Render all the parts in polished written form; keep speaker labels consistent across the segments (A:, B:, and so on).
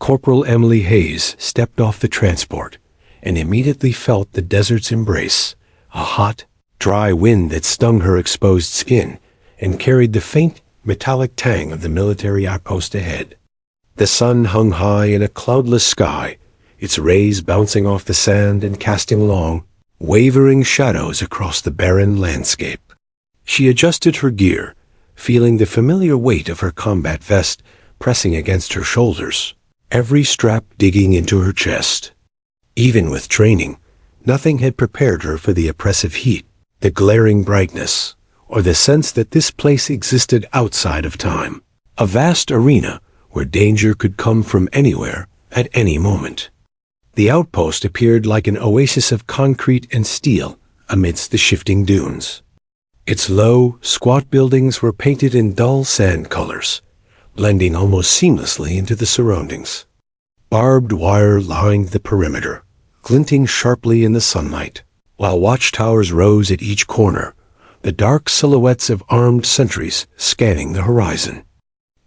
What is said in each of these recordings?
A: Corporal Emily Hayes stepped off the transport and immediately felt the desert's embrace, a hot, dry wind that stung her exposed skin and carried the faint, metallic tang of the military outpost ahead. The sun hung high in a cloudless sky, its rays bouncing off the sand and casting long, wavering shadows across the barren landscape. She adjusted her gear, feeling the familiar weight of her combat vest pressing against her shoulders, every strap digging into her chest. Even with training, nothing had prepared her for the oppressive heat, the glaring brightness, or the sense that this place existed outside of time, a vast arena where danger could come from anywhere at any moment. The outpost appeared like an oasis of concrete and steel amidst the shifting dunes. Its low, squat buildings were painted in dull sand colors, blending almost seamlessly into the surroundings. Barbed wire lined the perimeter, glinting sharply in the sunlight, while watchtowers rose at each corner, the dark silhouettes of armed sentries scanning the horizon.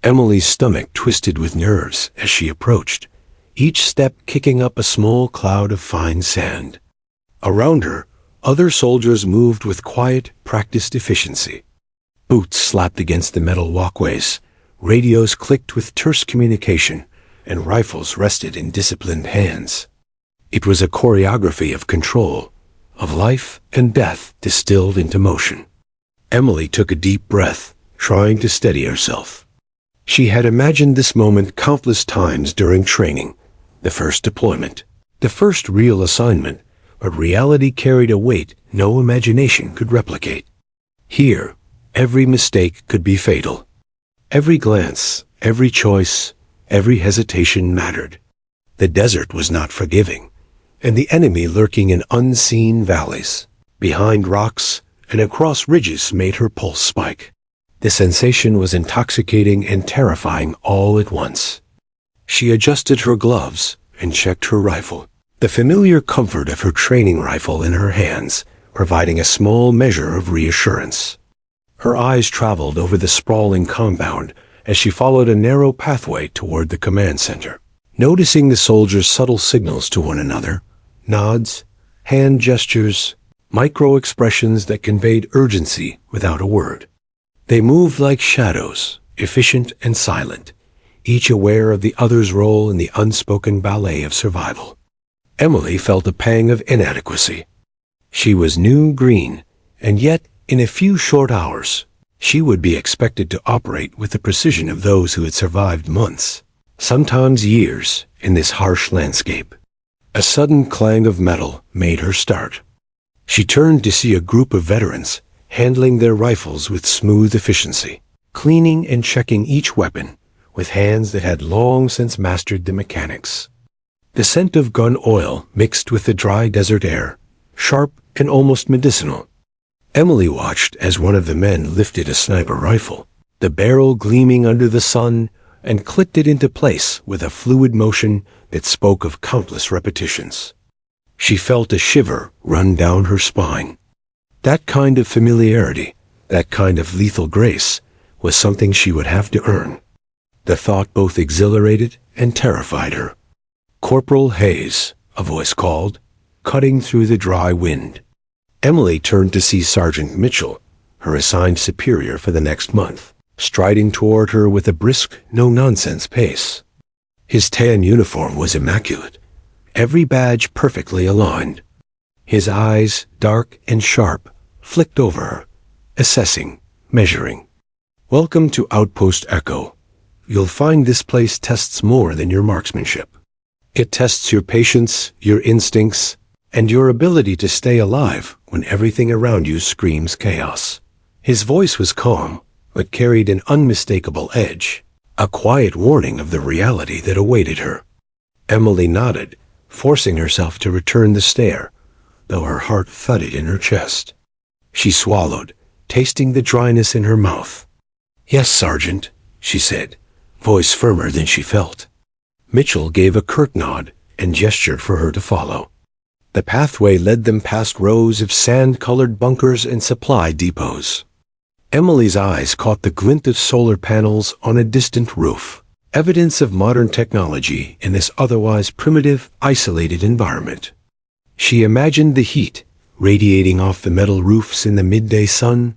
A: Emily's stomach twisted with nerves as she approached, each step kicking up a small cloud of fine sand. Around her, other soldiers moved with quiet, practiced efficiency. Boots slapped against the metal walkways, radios clicked with terse communication, and rifles rested in disciplined hands. It was a choreography of control, of life and death distilled into motion. Emily took a deep breath, trying to steady herself. She had imagined this moment countless times during training, the first deployment, the first real assignment, but reality carried a weight no imagination could replicate. Here, every mistake could be fatal. Every glance, every choice, every hesitation mattered. The desert was not forgiving, and the enemy lurking in unseen valleys, behind rocks and across ridges made her pulse spike. The sensation was intoxicating and terrifying all at once. She adjusted her gloves and checked her rifle, the familiar comfort of her training rifle in her hands, providing a small measure of reassurance. Her eyes traveled over the sprawling compound as she followed a narrow pathway toward the command center, noticing the soldiers' subtle signals to one another, nods, hand gestures, micro-expressions that conveyed urgency without a word. They moved like shadows, efficient and silent, each aware of the other's role in the unspoken ballet of survival. Emily felt a pang of inadequacy. She was new green, and yet, in a few short hours, she would be expected to operate with the precision of those who had survived months, sometimes years, in this harsh landscape. A sudden clang of metal made her start. She turned to see a group of veterans handling their rifles with smooth efficiency, cleaning and checking each weapon with hands that had long since mastered the mechanics. The scent of gun oil mixed with the dry desert air, sharp and almost medicinal. Emily watched as one of the men lifted a sniper rifle, the barrel gleaming under the sun, and clicked it into place with a fluid motion that spoke of countless repetitions. She felt a shiver run down her spine. That kind of familiarity, that kind of lethal grace, was something she would have to earn. The thought both exhilarated and terrified her. "Corporal Hayes," a voice called, cutting through the dry wind. Emily turned to see Sergeant Mitchell, her assigned superior for the next month, striding toward her with a brisk, no-nonsense pace. His tan uniform was immaculate, every badge perfectly aligned. His eyes, dark and sharp, flicked over her, assessing, measuring. "Welcome to Outpost Echo. You'll find this place tests more than your marksmanship. It tests your patience, your instincts, and your ability to stay alive when everything around you screams chaos." His voice was calm, but carried an unmistakable edge, a quiet warning of the reality that awaited her. Emily nodded, forcing herself to return the stare, though her heart thudded in her chest. She swallowed, tasting the dryness in her mouth. "Yes, Sergeant," she said, voice firmer than she felt. Mitchell gave a curt nod and gestured for her to follow. The pathway led them past rows of sand-colored bunkers and supply depots. Emily's eyes caught the glint of solar panels on a distant roof, evidence of modern technology in this otherwise primitive, isolated environment. She imagined the heat radiating off the metal roofs in the midday sun,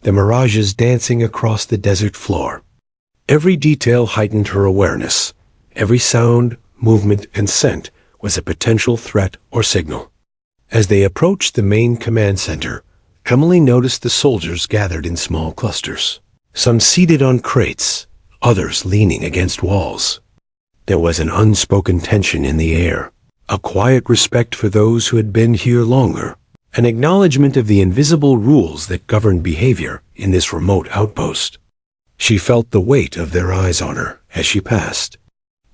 A: the mirages dancing across the desert floor. Every detail heightened her awareness. Every sound, movement, and scent was a potential threat or signal. As they approached the main command center, Emily noticed the soldiers gathered in small clusters, some seated on crates, others leaning against walls. There was an unspoken tension in the air, a quiet respect for those who had been here longer, an acknowledgement of the invisible rules that governed behavior in this remote outpost. She felt the weight of their eyes on her as she passed.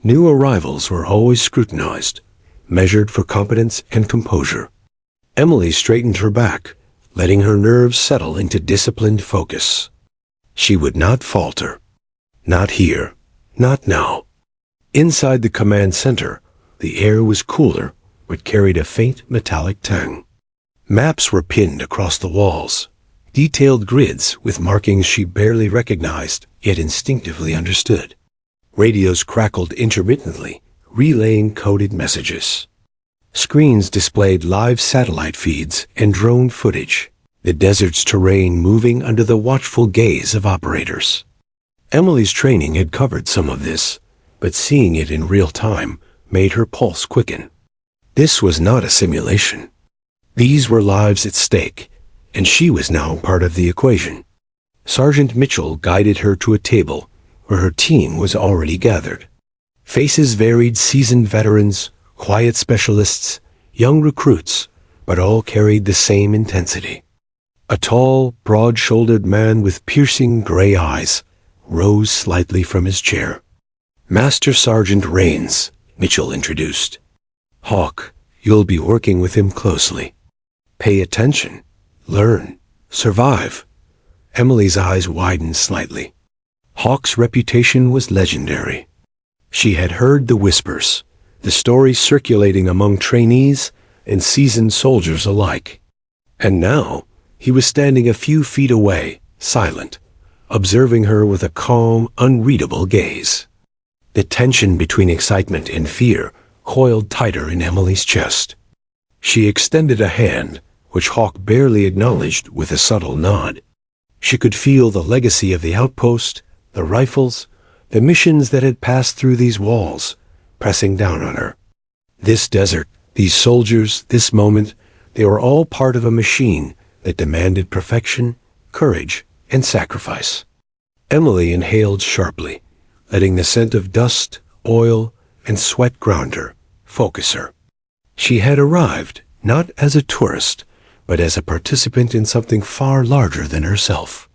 A: New arrivals were always scrutinized, measured for competence and composure. Emily straightened her back, letting her nerves settle into disciplined focus. She would not falter. Not here. Not now. Inside the command center, the air was cooler, but carried a faint metallic tang. Maps were pinned across the walls, detailed grids with markings she barely recognized, yet instinctively understood. Radios crackled intermittently, relaying coded messages. Screens displayed live satellite feeds and drone footage, the desert's terrain moving under the watchful gaze of operators. Emily's training had covered some of this, but seeing it in real time made her pulse quicken. This was not a simulation. These were lives at stake, and she was now part of the equation. Sergeant Mitchell guided her to a table where her team was already gathered. Faces varied: seasoned veterans, quiet specialists, young recruits, but all carried the same intensity. A tall, broad-shouldered man with piercing gray eyes rose slightly from his chair. "Master Sergeant Rains," Mitchell introduced. "Hawk, you'll be working with him closely. Pay attention, learn, survive." Emily's eyes widened slightly. Hawk's reputation was legendary. She had heard the whispers, the stories circulating among trainees and seasoned soldiers alike. And now, he was standing a few feet away, silent, observing her with a calm, unreadable gaze. The tension between excitement and fear coiled tighter in Emily's chest. She extended a hand, which Hawk barely acknowledged with a subtle nod. She could feel the legacy of the outpost, the rifles, the missions that had passed through these walls, pressing down on her. This desert, these soldiers, this moment, they were all part of a machine that demanded perfection, courage, and sacrifice. Emily inhaled sharply, letting the scent of dust, oil, and sweat ground her, focus her. She had arrived, not as a tourist, but as a participant in something far larger than herself.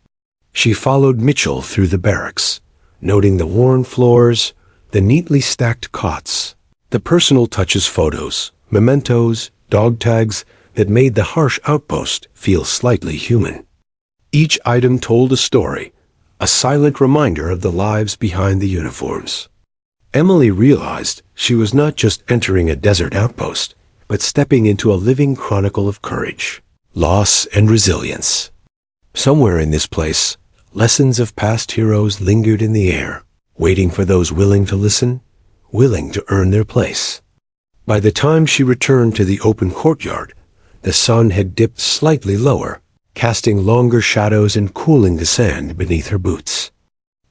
A: She followed Mitchell through the barracks, noting the worn floors, the neatly stacked cots, the personal touches: photos, mementos, dog tags that made the harsh outpost feel slightly human. Each item told a story, a silent reminder of the lives behind the uniforms. Emily realized she was not just entering a desert outpost, but stepping into a living chronicle of courage, loss, and resilience. Somewhere in this place, lessons of past heroes lingered in the air, waiting for those willing to listen, willing to earn their place. By the time she returned to the open courtyard, the sun had dipped slightly lower, casting longer shadows and cooling the sand beneath her boots.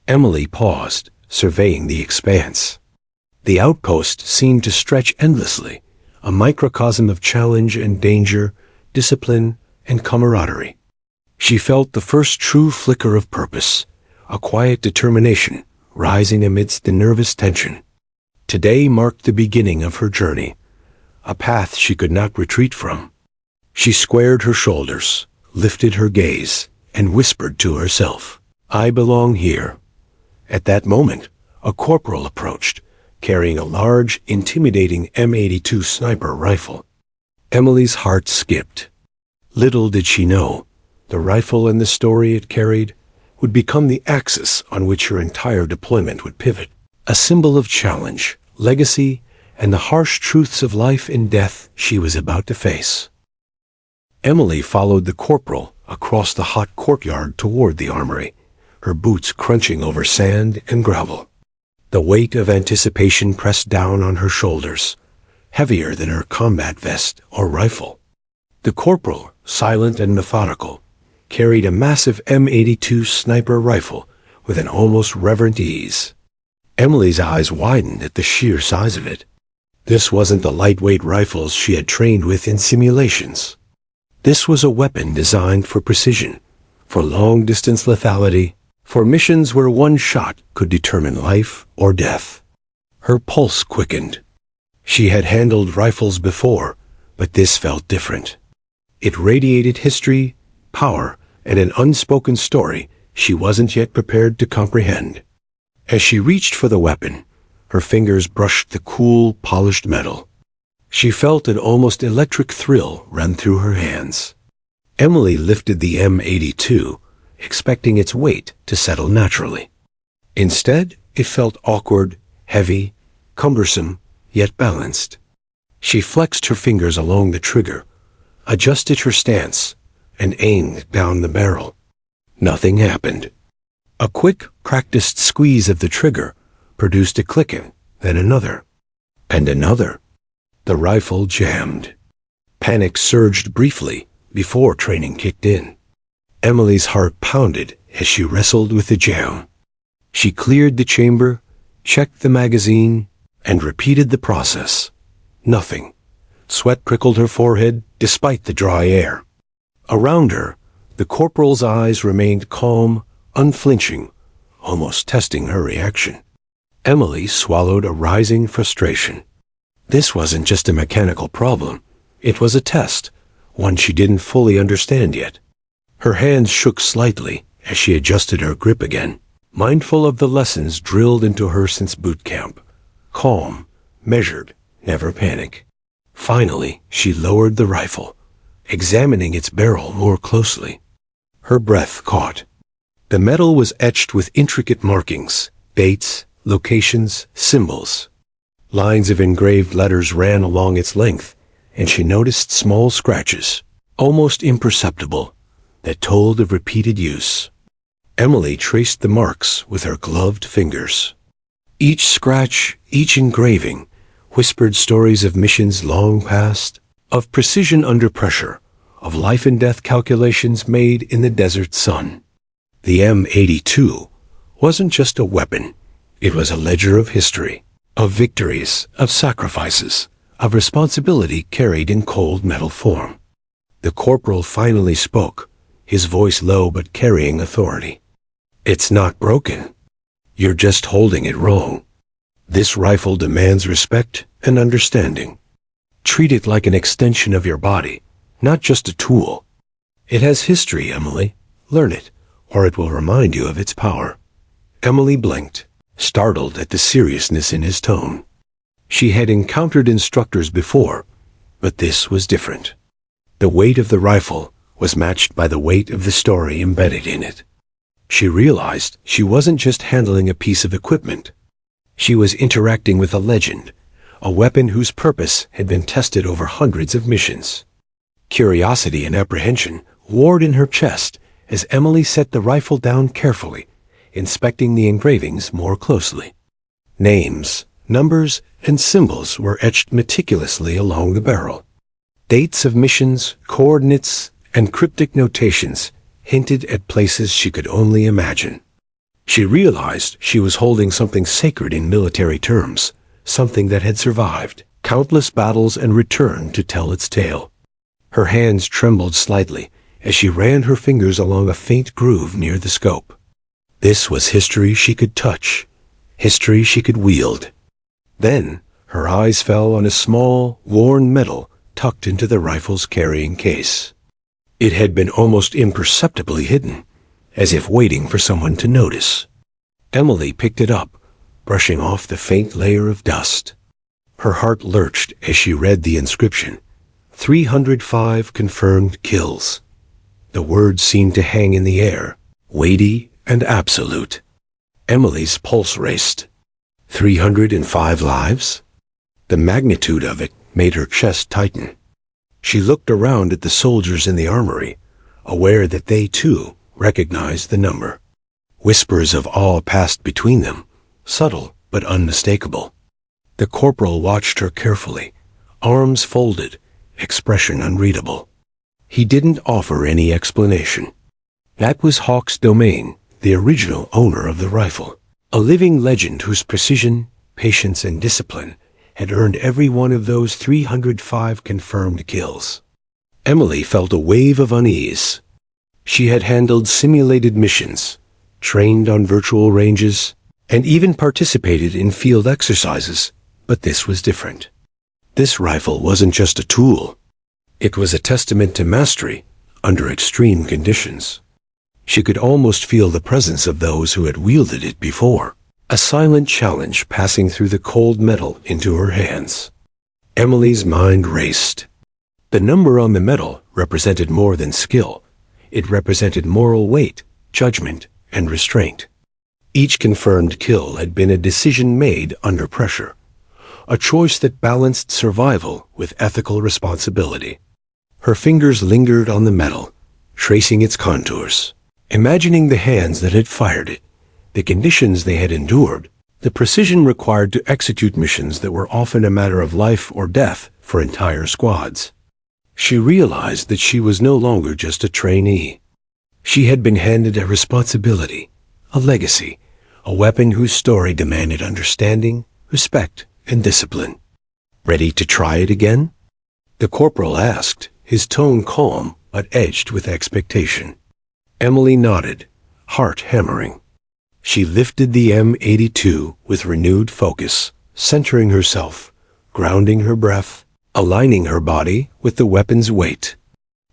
A: Emily paused, surveying the expanse. The outpost seemed to stretch endlessly, a microcosm of challenge and danger, discipline and camaraderie. She felt the first true flicker of purpose, a quiet determination rising amidst the nervous tension. Today marked the beginning of her journey, a path she could not retreat from. She squared her shoulders, lifted her gaze, and whispered to herself, "I belong here." At that moment, a corporal approached, carrying a large, intimidating M82 sniper rifle. Emily's heart skipped. Little did she know, the rifle and the story it carried would become the axis on which her entire deployment would pivot, a symbol of challenge, legacy, and the harsh truths of life and death she was about to face. Emily followed the corporal across the hot courtyard toward the armory, her boots crunching over sand and gravel. The weight of anticipation pressed down on her shoulders, heavier than her combat vest or rifle. The corporal, silent and methodical, carried a massive M82 sniper rifle with an almost reverent ease. Emily's eyes widened at the sheer size of it. This wasn't the lightweight rifles she had trained with in simulations. This was a weapon designed for precision, for long-distance lethality, for missions where one shot could determine life or death. Her pulse quickened. She had handled rifles before, but this felt different. It radiated history, power, and an unspoken story she wasn't yet prepared to comprehend. As she reached for the weapon, her fingers brushed the cool, polished metal. She felt an almost electric thrill run through her hands. Emily lifted the M82, expecting its weight to settle naturally. Instead, it felt awkward, heavy, cumbersome, yet balanced. She flexed her fingers along the trigger, adjusted her stance, and aimed down the barrel. Nothing happened. A quick, practiced squeeze of the trigger produced a clicking, then another, and another. The rifle jammed. Panic surged briefly before training kicked in. Emily's heart pounded as she wrestled with the jam. She cleared the chamber, checked the magazine, and repeated the process. Nothing. Sweat prickled her forehead despite the dry air. Around her, the corporal's eyes remained calm, unflinching, almost testing her reaction. Emily swallowed a rising frustration. This wasn't just a mechanical problem. It was a test, one she didn't fully understand yet. Her hands shook slightly as she adjusted her grip again, mindful of the lessons drilled into her since boot camp. Calm, measured, never panic. Finally, she lowered the rifle, examining its barrel more closely. Her breath caught. The metal was etched with intricate markings, dates, locations, symbols. Lines of engraved letters ran along its length, and she noticed small scratches, almost imperceptible, that told of repeated use. Emily traced the marks with her gloved fingers. Each scratch, each engraving, whispered stories of missions long past, of precision under pressure, of life and death calculations made in the desert sun. The M82 wasn't just a weapon. It was a ledger of history, of victories, of sacrifices, of responsibility carried in cold metal form. The corporal finally spoke, his voice low but carrying authority. "It's not broken. You're just holding it wrong. This rifle demands respect and understanding. Treat it like an extension of your body, not just a tool. It has history, Emily. Learn it, or it will remind you of its power." Emily blinked, startled at the seriousness in his tone. She had encountered instructors before, but this was different. The weight of the rifle was matched by the weight of the story embedded in it. She realized she wasn't just handling a piece of equipment. She was interacting with a legend, a weapon whose purpose had been tested over hundreds of missions. Curiosity and apprehension warred in her chest as Emily set the rifle down carefully, inspecting the engravings more closely. Names, numbers, and symbols were etched meticulously along the barrel. Dates of missions, coordinates, and cryptic notations hinted at places she could only imagine. She realized she was holding something sacred in military terms, something that had survived countless battles and returned to tell its tale. Her hands trembled slightly as she ran her fingers along a faint groove near the scope. This was history she could touch, history she could wield. Then her eyes fell on a small, worn medal tucked into the rifle's carrying case. It had been almost imperceptibly hidden, as if waiting for someone to notice. Emily picked it up, brushing off the faint layer of dust. Her heart lurched as she read the inscription, 305 confirmed kills. The words seemed to hang in the air, weighty and absolute. Emily's pulse raced. 305 lives? The magnitude of it made her chest tighten. She looked around at the soldiers in the armory, aware that they, too, recognized the number. Whispers of awe passed between them, subtle but unmistakable. The corporal watched her carefully, arms folded, expression unreadable. He didn't offer any explanation. That was Hawk's domain, the original owner of the rifle, a living legend whose precision, patience, and discipline had earned every one of those 305 confirmed kills. Emily felt a wave of unease. She had handled simulated missions, trained on virtual ranges, and even participated in field exercises, but this was different. This rifle wasn't just a tool. It was a testament to mastery under extreme conditions. She could almost feel the presence of those who had wielded it before, a silent challenge passing through the cold metal into her hands. Emily's mind raced. The number on the metal represented more than skill. It represented moral weight, judgment, and restraint. Each confirmed kill had been a decision made under pressure, a choice that balanced survival with ethical responsibility. Her fingers lingered on the metal, tracing its contours, imagining the hands that had fired it, the conditions they had endured, the precision required to execute missions that were often a matter of life or death for entire squads. She realized that she was no longer just a trainee. She had been handed a responsibility, a legacy, a weapon whose story demanded understanding, respect, and discipline. Ready to try it again? The corporal asked, his tone calm but edged with expectation. Emily nodded, heart hammering. She lifted the M82 with renewed focus, centering herself, grounding her breath, aligning her body with the weapon's weight.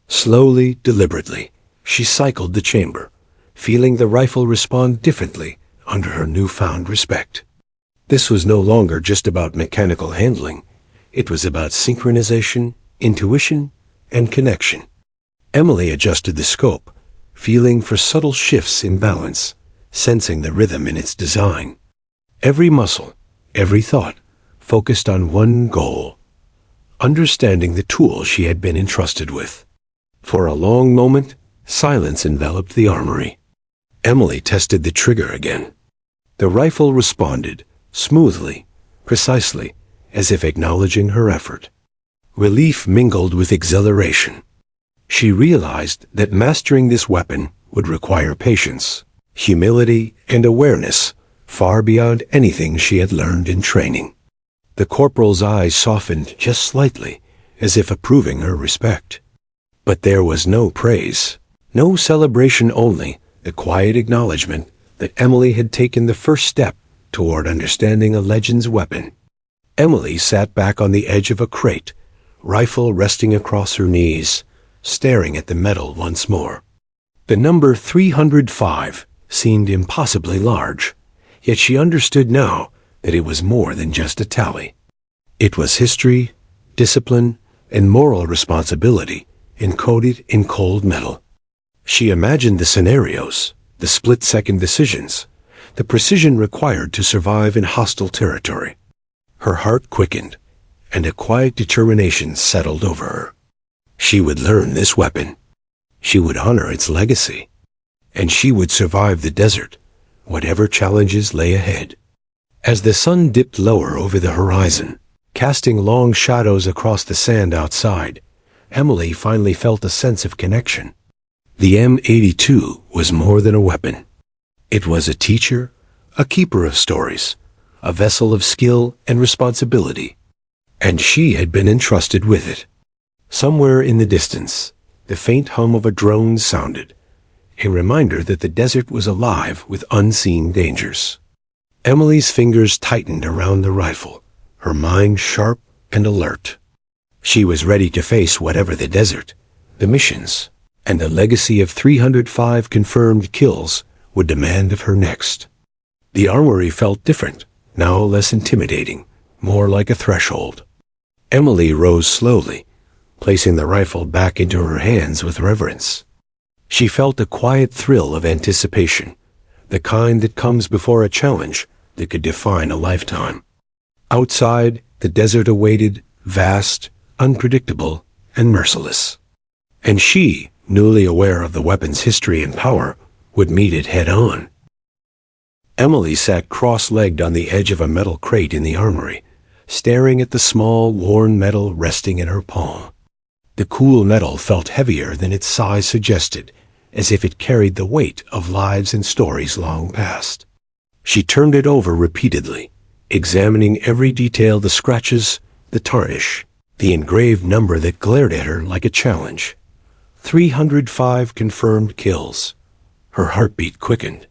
A: Slowly, deliberately, she cycled the chamber, feeling the rifle respond differently under her newfound respect. This was no longer just about mechanical handling. It was about synchronization, intuition, and connection. Emily adjusted the scope, feeling for subtle shifts in balance, sensing the rhythm in its design. Every muscle, every thought, focused on one goal: understanding the tool she had been entrusted with. For a long moment, silence enveloped the armory. Emily tested the trigger again. The rifle responded, smoothly, precisely, as if acknowledging her effort. Relief mingled with exhilaration. She realized that mastering this weapon would require patience, humility, and awareness far beyond anything she had learned in training. The corporal's eyes softened just slightly, as if approving her respect. But there was no praise, no celebration, only the quiet acknowledgement that Emily had taken the first step toward understanding a legend's weapon. Emily sat back on the edge of a crate, rifle resting across her knees, staring at the metal once more. The number 305 seemed impossibly large, yet she understood now that it was more than just a tally. It was history, discipline, and moral responsibility encoded in cold metal. She imagined the scenarios, the split-second decisions, the precision required to survive in hostile territory. Her heart quickened, and a quiet determination settled over her. She would learn this weapon. She would honor its legacy. And she would survive the desert, whatever challenges lay ahead. As the sun dipped lower over the horizon, casting long shadows across the sand outside, Emily finally felt a sense of connection. The M82 was more than a weapon. It was a teacher, a keeper of stories, a vessel of skill and responsibility. And she had been entrusted with it. Somewhere in the distance, the faint hum of a drone sounded, a reminder that the desert was alive with unseen dangers. Emily's fingers tightened around the rifle, her mind sharp and alert. She was ready to face whatever the desert, the missions, and the legacy of 305 confirmed kills would demand of her next. The armory felt different, now less intimidating, more like a threshold. Emily rose slowly, placing the rifle back into her hands with reverence. She felt a quiet thrill of anticipation, the kind that comes before a challenge that could define a lifetime. Outside, the desert awaited, vast, unpredictable, and merciless. And she, newly aware of the weapon's history and power, would meet it head-on. Emily sat cross-legged on the edge of a metal crate in the armory, staring at the small, worn metal resting in her palm. The cool metal felt heavier than its size suggested, as if it carried the weight of lives and stories long past. She turned it over repeatedly, examining every detail: the scratches, the tarnish, the engraved number that glared at her like a challenge. 305 confirmed kills. Her heartbeat quickened.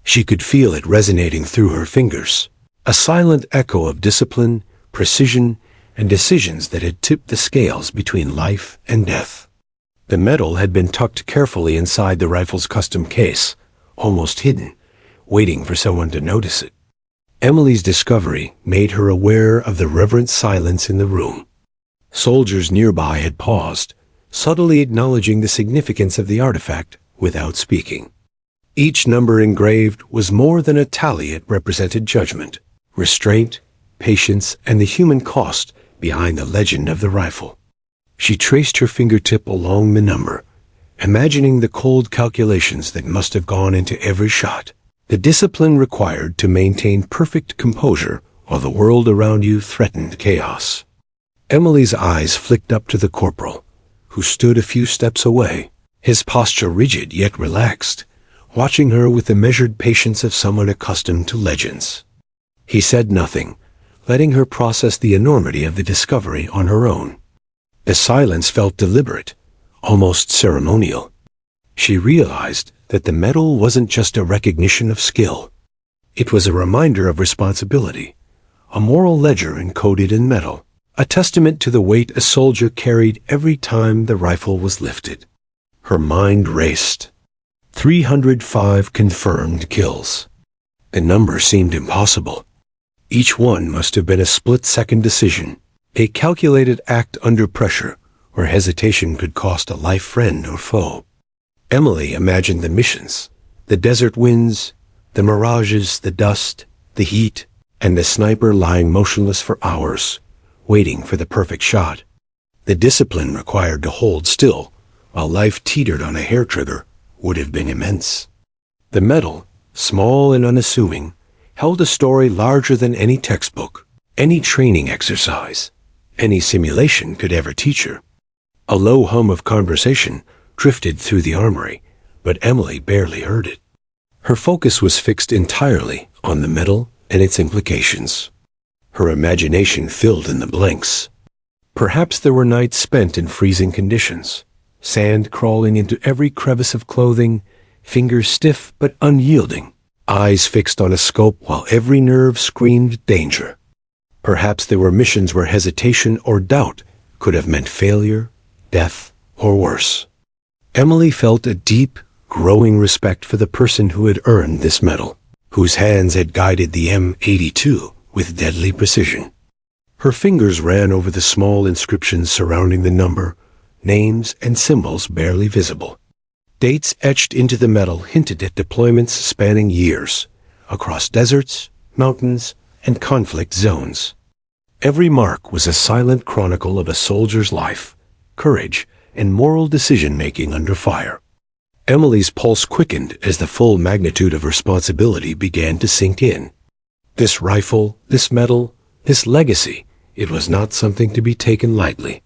A: She could feel it resonating through her fingers, a silent echo of discipline, precision, and decisions that had tipped the scales between life and death. The metal had been tucked carefully inside the rifle's custom case, almost hidden, waiting for someone to notice it. Emily's discovery made her aware of the reverent silence in the room. Soldiers nearby had paused, subtly acknowledging the significance of the artifact without speaking. Each number engraved was more than a tally. It represented judgment, restraint, patience, and the human cost behind the legend of the rifle. She traced her fingertip along the number, imagining the cold calculations that must have gone into every shot, the discipline required to maintain perfect composure while the world around you threatened chaos. Emily's eyes flicked up to the corporal, who stood a few steps away, his posture rigid yet relaxed, watching her with the measured patience of someone accustomed to legends. He said nothing, letting her process the enormity of the discovery on her own. The silence felt deliberate, almost ceremonial. She realized that the medal wasn't just a recognition of skill. It was a reminder of responsibility, a moral ledger encoded in metal, a testament to the weight a soldier carried every time the rifle was lifted. Her mind raced. 305 confirmed kills. The number seemed impossible. Each one must have been a split-second decision, a calculated act under pressure where hesitation could cost a life friend or foe. Emily imagined the missions, the desert winds, the mirages, the dust, the heat, and the sniper lying motionless for hours, waiting for the perfect shot. The discipline required to hold still while life teetered on a hair trigger would have been immense. The medal, small and unassuming, held a story larger than any textbook, any training exercise, any simulation could ever teach her. A low hum of conversation drifted through the armory, but Emily barely heard it. Her focus was fixed entirely on the medal and its implications. Her imagination filled in the blanks. Perhaps there were nights spent in freezing conditions, sand crawling into every crevice of clothing, fingers stiff but unyielding, eyes fixed on a scope while every nerve screamed danger. Perhaps there were missions where hesitation or doubt could have meant failure, death, or worse. Emily felt a deep, growing respect for the person who had earned this medal, whose hands had guided the M82 with deadly precision. Her fingers ran over the small inscriptions surrounding the number, names and symbols barely visible. Dates etched into the metal hinted at deployments spanning years, across deserts, mountains, and conflict zones. Every mark was a silent chronicle of a soldier's life, courage, and moral decision-making under fire. Emily's pulse quickened as the full magnitude of responsibility began to sink in. This rifle, this medal, this legacy, it was not something to be taken lightly.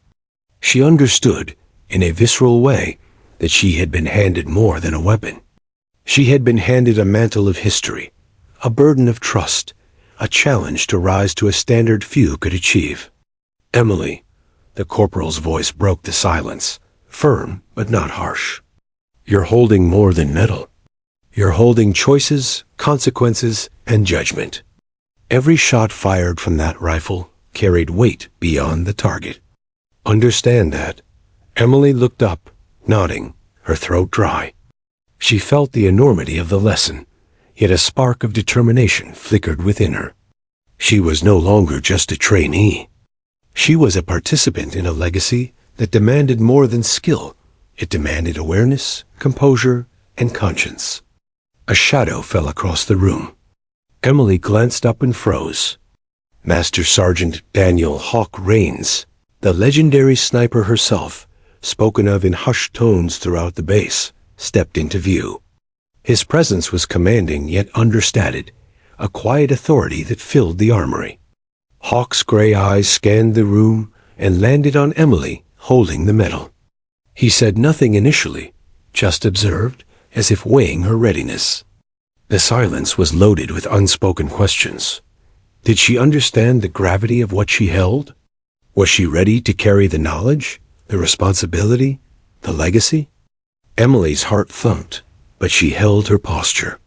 A: She understood, in a visceral way, that she had been handed more than a weapon. She had been handed a mantle of history, a burden of trust, a challenge to rise to a standard few could achieve. Emily, the corporal's voice broke the silence, firm but not harsh. You're holding more than metal. You're holding choices, consequences, and judgment. Every shot fired from that rifle carried weight beyond the target. Understand that. Emily looked up, nodding, her throat dry. She felt the enormity of the lesson, yet a spark of determination flickered within her. She was no longer just a trainee. She was a participant in a legacy that demanded more than skill. It demanded awareness, composure, and conscience. A shadow fell across the room. Emily glanced up and froze. Master Sergeant Daniel Hawk Rains, the legendary sniper herself, spoken of in hushed tones throughout the base, stepped into view. His presence was commanding yet understated, a quiet authority that filled the armory. Hawk's gray eyes scanned the room and landed on Emily, holding the medal. He said nothing initially, just observed, as if weighing her readiness. The silence was loaded with unspoken questions. Did she understand the gravity of what she held? Was she ready to carry the knowledge, the responsibility, the legacy? Emily's heart thumped, but she held her posture.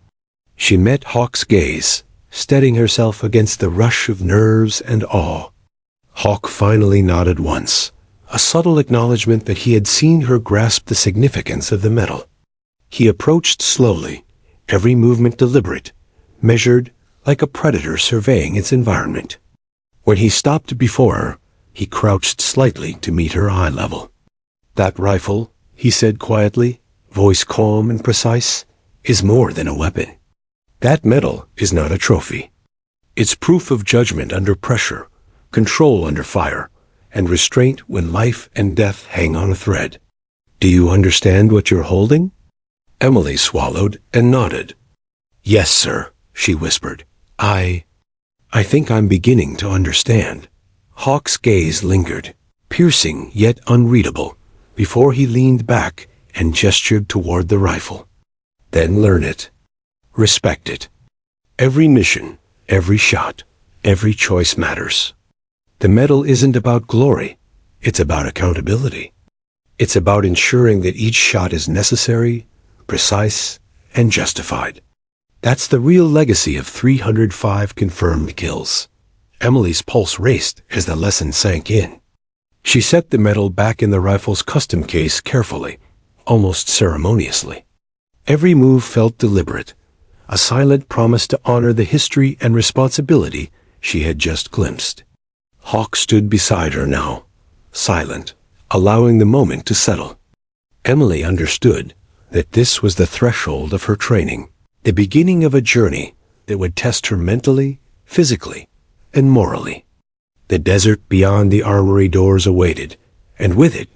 A: She met Hawk's gaze, steadying herself against the rush of nerves and awe. Hawk finally nodded once, a subtle acknowledgement that he had seen her grasp the significance of the medal. He approached slowly, every movement deliberate, measured like a predator surveying its environment. When he stopped before her, he crouched slightly to meet her eye level. "That rifle," he said quietly, voice calm and precise, "is more than a weapon. That medal is not a trophy. It's proof of judgment under pressure, control under fire, and restraint when life and death hang on a thread. Do you understand what you're holding?" Emily swallowed and nodded. "Yes, sir," she whispered. I think I'm beginning to understand." Hawk's gaze lingered, piercing yet unreadable, before he leaned back and gestured toward the rifle. "Then learn it. Respect it. Every mission, every shot, every choice matters. The medal isn't about glory, it's about accountability. It's about ensuring that each shot is necessary, precise, and justified. That's the real legacy of 305 confirmed kills." Emily's pulse raced as the lesson sank in. She set the medal back in the rifle's custom case carefully, almost ceremoniously. Every move felt deliberate, a silent promise to honor the history and responsibility she had just glimpsed. Hawk stood beside her now, silent, allowing the moment to settle. Emily understood that this was the threshold of her training, the beginning of a journey that would test her mentally, physically, and morally. The desert beyond the armory doors awaited, and with it,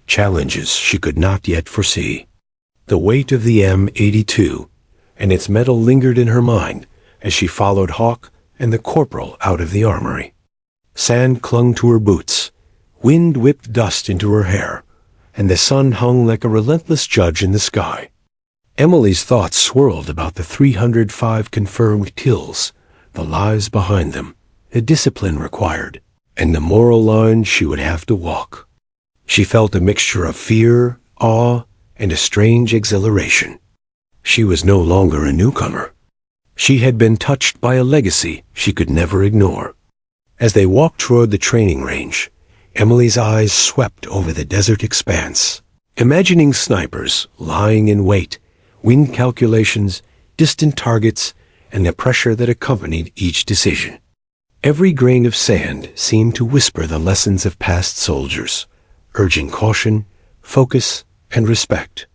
A: challenges she could not yet foresee. The weight of the M82 and its metal lingered in her mind as she followed Hawk and the corporal out of the armory. Sand clung to her boots, wind whipped dust into her hair, and the sun hung like a relentless judge in the sky. Emily's thoughts swirled about the 305 confirmed kills, the lives behind them, the discipline required, and the moral line she would have to walk. She felt a mixture of fear, awe, and a strange exhilaration. She was no longer a newcomer. She had been touched by a legacy she could never ignore. As they walked toward the training range, Emily's eyes swept over the desert expanse, imagining snipers lying in wait, wind calculations, distant targets, and the pressure that accompanied each decision. Every grain of sand seemed to whisper the lessons of past soldiers, urging caution, focus, and respect.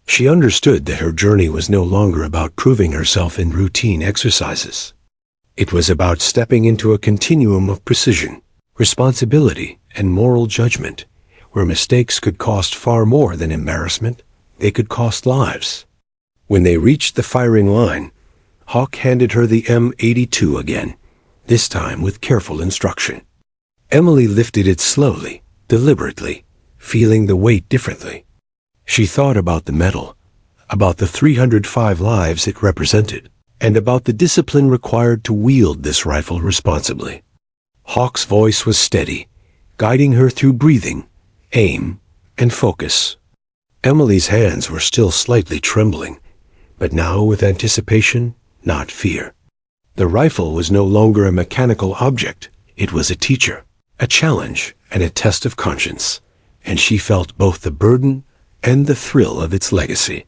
A: She understood that her journey was no longer about proving herself in routine exercises. It was about stepping into a continuum of precision, responsibility, and moral judgment, where mistakes could cost far more than embarrassment. They could cost lives. When they reached the firing line, Hawk handed her the M82 again, this time with careful instruction. Emily lifted it slowly, deliberately, feeling the weight differently. She thought about the medal, about the 305 lives it represented, and about the discipline required to wield this rifle responsibly. Hawk's voice was steady, guiding her through breathing, aim, and focus. Emily's hands were still slightly trembling, but now with anticipation, not fear. The rifle was no longer a mechanical object. It was a teacher, a challenge, and a test of conscience, and she felt both the burden and the thrill of its legacy.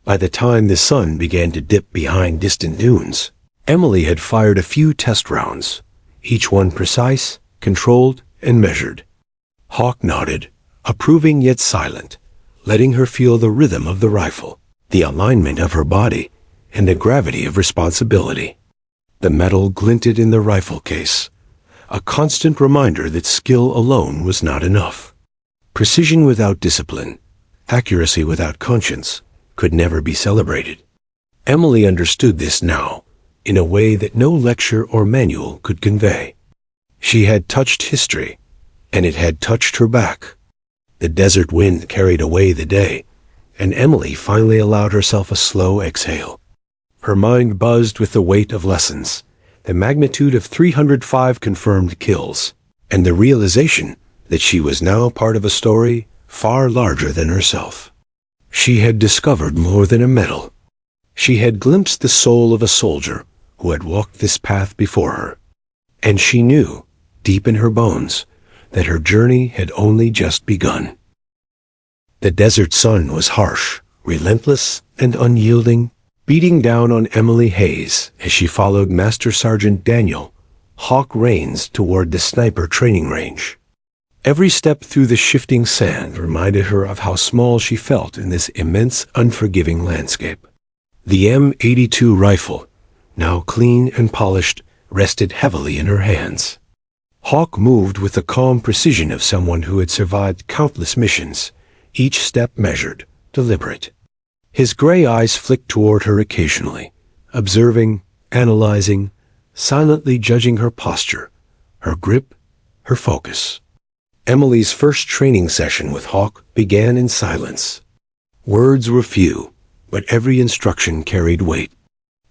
A: By the time the sun began to dip behind distant dunes, Emily had fired a few test rounds, each one precise, controlled, and measured. Hawk nodded, approving yet silent, letting her feel the rhythm of the rifle, the alignment of her body, and the gravity of responsibility. The metal glinted in the rifle case, a constant reminder that skill alone was not enough. Precision without discipline, accuracy without conscience, could never be celebrated. Emily understood this now, in a way that no lecture or manual could convey. She had touched history, and it had touched her back. The desert wind carried away the day, and Emily finally allowed herself a slow exhale. Her mind buzzed with the weight of lessons, the magnitude of 305 confirmed kills, and the realization that she was now part of a story far larger than herself. She had discovered more than a medal. She had glimpsed the soul of a soldier who had walked this path before her, and she knew, deep in her bones, that her journey had only just begun. The desert sun was harsh, relentless, and unyielding, beating down on Emily Hayes as she followed Master Sergeant Daniel Hawk Rains toward the sniper training range. Every step through the shifting sand reminded her of how small she felt in this immense, unforgiving landscape. The M82 rifle, now clean and polished, rested heavily in her hands. Hawk moved with the calm precision of someone who had survived countless missions, each step measured, deliberate. His gray eyes flicked toward her occasionally, observing, analyzing, silently judging her posture, her grip, her focus. Emily's first training session with Hawk began in silence. Words were few, but every instruction carried weight.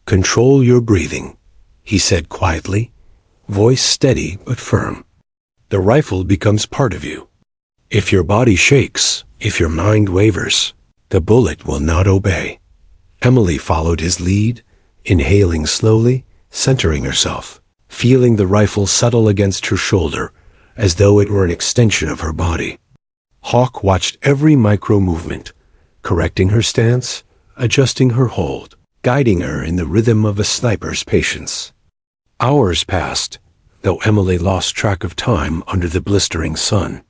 A: "Control your breathing," he said quietly, voice steady but firm. "The rifle becomes part of you. If your body shakes, if your mind wavers, the bullet will not obey." Emily followed his lead, inhaling slowly, centering herself, feeling the rifle settle against her shoulder, as though it were an extension of her body. Hawk watched every micro-movement, correcting her stance, adjusting her hold, guiding her in the rhythm of a sniper's patience. Hours passed, though Emily lost track of time under the blistering sun.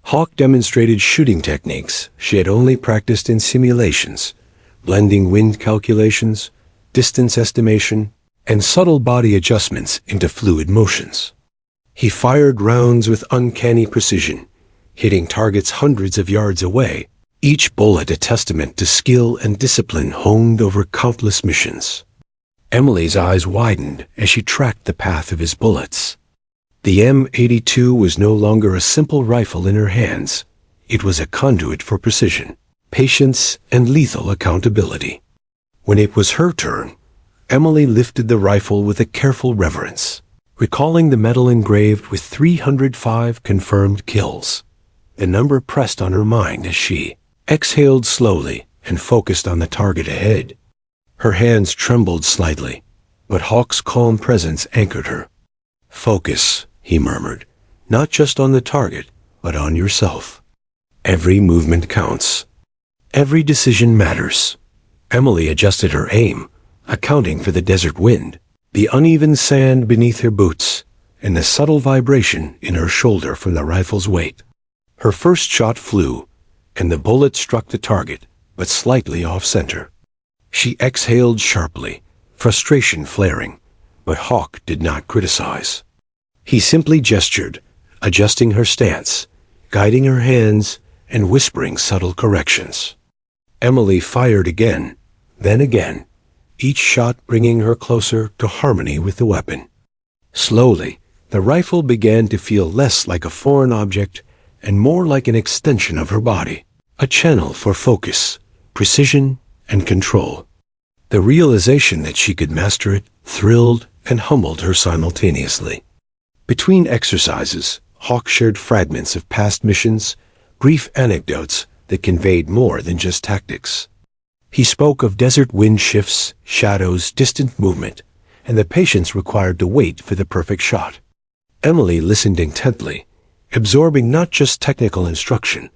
A: Hawk demonstrated shooting techniques she had only practiced in simulations, blending wind calculations, distance estimation, and subtle body adjustments into fluid motions. He fired rounds with uncanny precision, hitting targets hundreds of yards away, each bullet a testament to skill and discipline honed over countless missions. Emily's eyes widened as she tracked the path of his bullets. The M82 was no longer a simple rifle in her hands. It was a conduit for precision, patience, and lethal accountability. When it was her turn, Emily lifted the rifle with a careful reverence, recalling the medal engraved with 305 confirmed kills. The number pressed on her mind as she exhaled slowly and focused on the target ahead. Her hands trembled slightly, but Hawk's calm presence anchored her. "Focus," he murmured, "not just on the target, but on yourself. Every movement counts. Every decision matters." Emily adjusted her aim, accounting for the desert wind, the uneven sand beneath her boots, and the subtle vibration in her shoulder from the rifle's weight. Her first shot flew, and the bullet struck the target, but slightly off-center. She exhaled sharply, frustration flaring, but Hawk did not criticize. He simply gestured, adjusting her stance, guiding her hands, and whispering subtle corrections. Emily fired again, then again, each shot bringing her closer to harmony with the weapon. Slowly, the rifle began to feel less like a foreign object and more like an extension of her body, a channel for focus, precision, and control. The realization that she could master it thrilled and humbled her simultaneously. Between exercises, Hawk shared fragments of past missions, brief anecdotes that conveyed more than just tactics. He spoke of desert wind shifts, shadows, distant movement, and the patience required to wait for the perfect shot. Emily listened intently, absorbing not just technical instruction,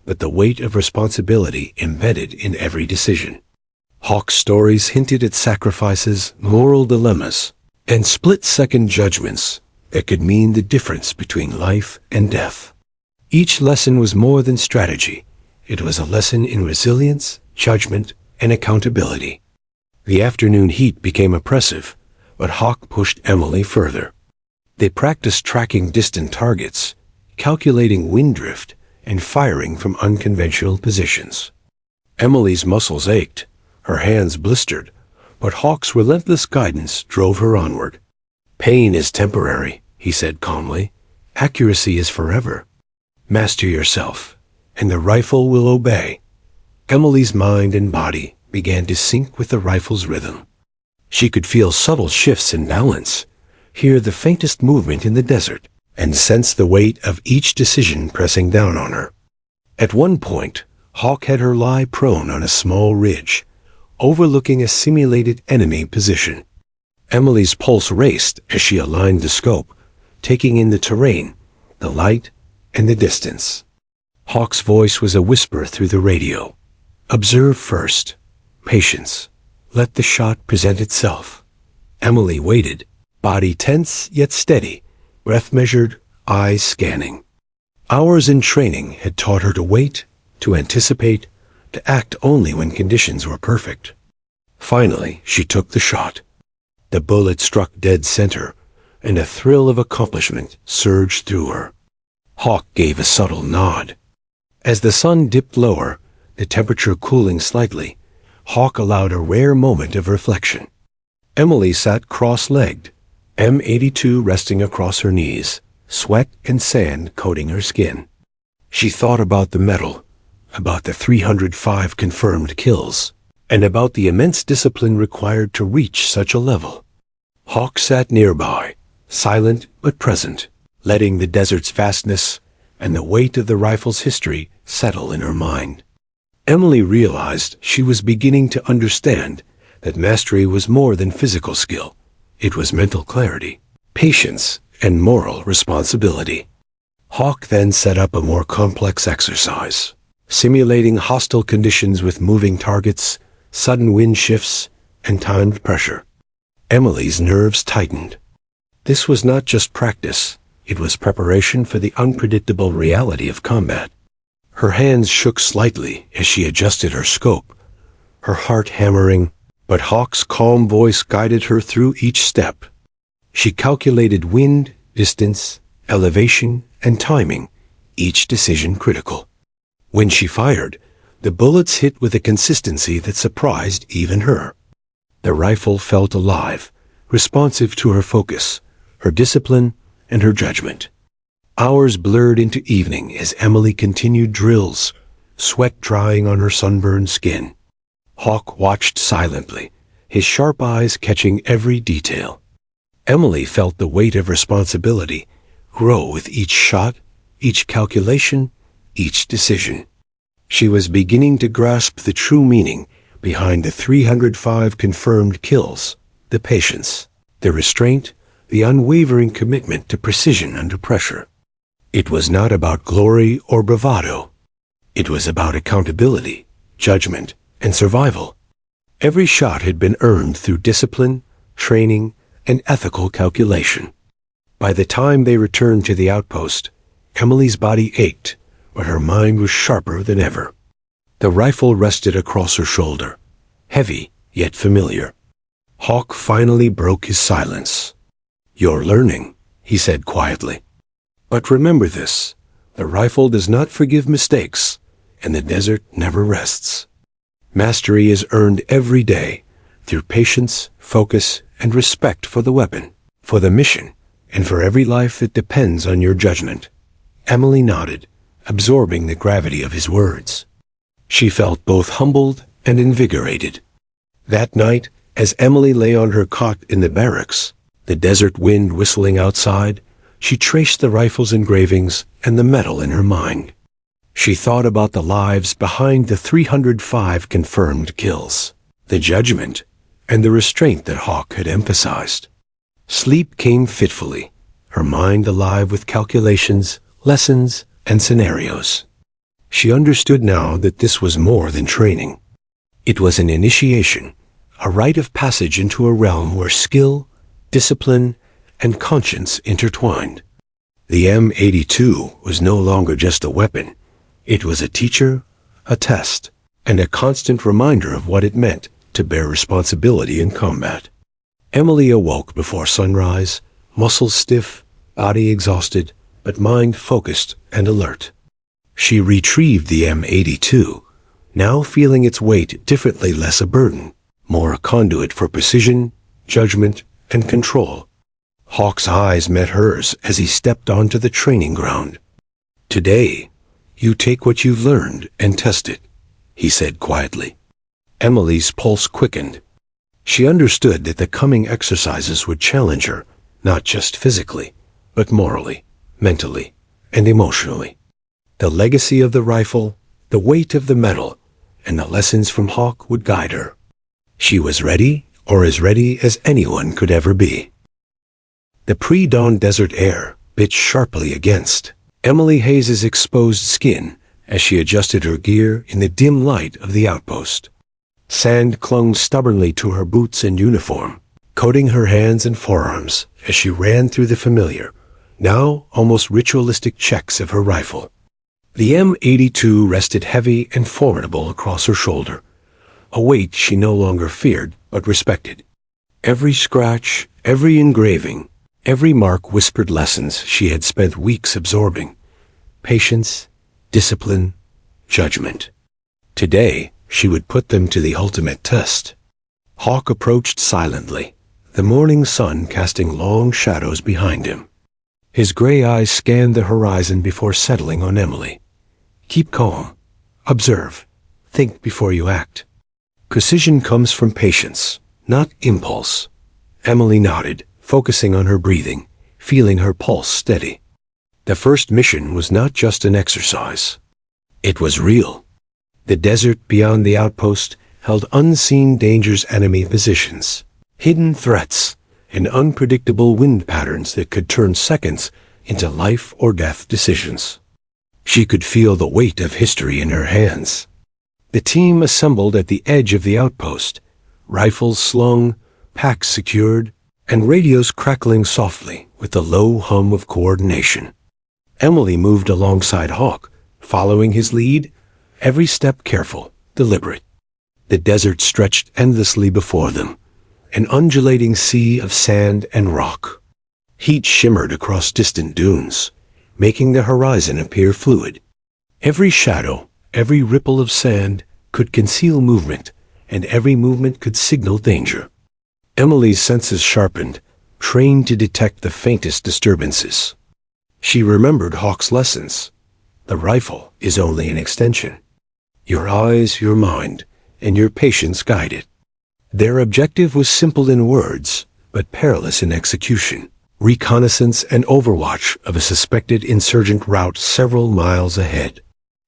A: but the weight of responsibility embedded in every decision. Hawk's stories hinted at sacrifices, moral dilemmas, and split-second judgments that could mean the difference between life and death. Each lesson was more than strategy. It was a lesson in resilience, judgment, and accountability. The afternoon heat became oppressive, but Hawk pushed Emily further. They practiced tracking distant targets, calculating wind drift, and firing from unconventional positions. Emily's muscles ached, her hands blistered, but Hawk's relentless guidance drove her onward. "Pain is temporary," he said calmly. "Accuracy is forever. Master yourself, and the rifle will obey." Emily's mind and body began to sync with the rifle's rhythm. She could feel subtle shifts in balance, hear the faintest movement in the desert, and sense the weight of each decision pressing down on her. At one point, Hawk had her lie prone on a small ridge, overlooking a simulated enemy position. Emily's pulse raced as she aligned the scope, taking in the terrain, the light, and the distance. Hawk's voice was a whisper through the radio. "Observe first. Patience. Let the shot present itself." Emily waited, body tense yet steady, breath measured, eyes scanning. Hours in training had taught her to wait, to anticipate, to act only when conditions were perfect. Finally, she took the shot. The bullet struck dead center, and a thrill of accomplishment surged through her. Hawk gave a subtle nod. As the sun dipped lower, the temperature cooling slightly, Hawk allowed a rare moment of reflection. Emily sat cross-legged, M82 resting across her knees, sweat and sand coating her skin. She thought about the medal, about the 305 confirmed kills, and about the immense discipline required to reach such a level. Hawk sat nearby, silent but present, letting the desert's vastness and the weight of the rifle's history settle in her mind. Emily realized she was beginning to understand that mastery was more than physical skill. It was mental clarity, patience, and moral responsibility. Hawk then set up a more complex exercise, simulating hostile conditions with moving targets, sudden wind shifts, and timed pressure. Emily's nerves tightened. This was not just practice, it was preparation for the unpredictable reality of combat. Her hands shook slightly as she adjusted her scope, her heart hammering, but Hawk's calm voice guided her through each step. She calculated wind, distance, elevation, and timing, each decision critical. When she fired, the bullets hit with a consistency that surprised even her. The rifle felt alive, responsive to her focus, her discipline, and her judgment. Hours blurred into evening as Emily continued drills, sweat drying on her sunburned skin. Hawk watched silently, his sharp eyes catching every detail. Emily felt the weight of responsibility grow with each shot, each calculation, each decision. She was beginning to grasp the true meaning behind the 305 confirmed kills, the patience, the restraint, the unwavering commitment to precision under pressure. It was not about glory or bravado. It was about accountability, judgment, and survival. Every shot had been earned through discipline, training, and ethical calculation. By the time they returned to the outpost, Emily's body ached, but her mind was sharper than ever. The rifle rested across her shoulder, heavy yet familiar. Hawk finally broke his silence. "You're learning," he said quietly. "But remember this, the rifle does not forgive mistakes, and the desert never rests. Mastery is earned every day through patience, focus, and respect for the weapon, for the mission, and for every life that depends on your judgment." Emily nodded, absorbing the gravity of his words. She felt both humbled and invigorated. That night, as Emily lay on her cot in the barracks, the desert wind whistling outside, she traced the rifle's engravings and the metal in her mind. She thought about the lives behind the 305 confirmed kills, the judgment, and the restraint that Hawk had emphasized. Sleep came fitfully, her mind alive with calculations, lessons, and scenarios. She understood now that this was more than training. It was an initiation, a rite of passage into a realm where skill, discipline, and conscience intertwined. The M82 was no longer just a weapon. It was a teacher, a test, and a constant reminder of what it meant to bear responsibility in combat. Emily awoke before sunrise, muscles stiff, body exhausted, but mind focused and alert. She retrieved the M82, now feeling its weight differently less a burden, more a conduit for precision, judgment, and control. Hawk's eyes met hers as he stepped onto the training ground. "Today, you take what you've learned and test it," he said quietly. Emily's pulse quickened. She understood that the coming exercises would challenge her, not just physically, but morally, mentally, and emotionally. The legacy of the rifle, the weight of the metal, and the lessons from Hawk would guide her. She was ready, or as ready as anyone could ever be. The pre-dawn desert air bit sharply against Emily Hayes's exposed skin as she adjusted her gear in the dim light of the outpost. Sand clung stubbornly to her boots and uniform, coating her hands and forearms as she ran through the familiar, now almost ritualistic checks of her rifle. The M82 rested heavy and formidable across her shoulder, a weight she no longer feared but respected. Every scratch, every engraving, every mark whispered lessons she had spent weeks absorbing: patience, discipline, judgment. Today, she would put them to the ultimate test. Hawk approached silently, the morning sun casting long shadows behind him. His gray eyes scanned the horizon before settling on Emily. "Keep calm. Observe. Think before you act. Precision comes from patience, not impulse." Emily nodded, focusing on her breathing, feeling her pulse steady. The first mission was not just an exercise. It was real. The desert beyond the outpost held unseen dangers, enemy positions, hidden threats, and unpredictable wind patterns that could turn seconds into life or death decisions. She could feel the weight of history in her hands. The team assembled at the edge of the outpost, rifles slung, packs secured, and radios crackling softly with the low hum of coordination. Emily moved alongside Hawk, following his lead, every step careful, deliberate. The desert stretched endlessly before them, an undulating sea of sand and rock. Heat shimmered across distant dunes, making the horizon appear fluid. Every shadow, every ripple of sand could conceal movement, and every movement could signal danger. Emily's senses sharpened, trained to detect the faintest disturbances. She remembered Hawk's lessons. The rifle is only an extension. Your eyes, your mind, and your patience guide it. Their objective was simple in words, but perilous in execution: reconnaissance and overwatch of a suspected insurgent route several miles ahead.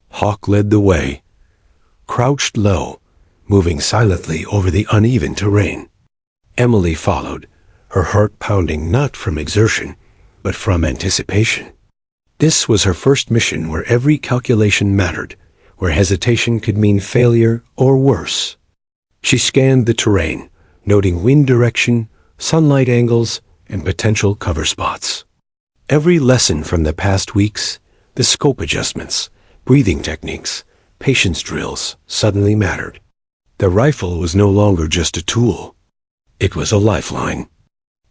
A: Hawk led the way, crouched low, moving silently over the uneven terrain. Emily followed, her heart pounding not from exertion, but from anticipation. This was her first mission where every calculation mattered, where hesitation could mean failure or worse. She scanned the terrain, noting wind direction, sunlight angles, and potential cover spots. Every lesson from the past weeks, the scope adjustments, breathing techniques, patience drills, suddenly mattered. The rifle was no longer just a tool. It was a lifeline.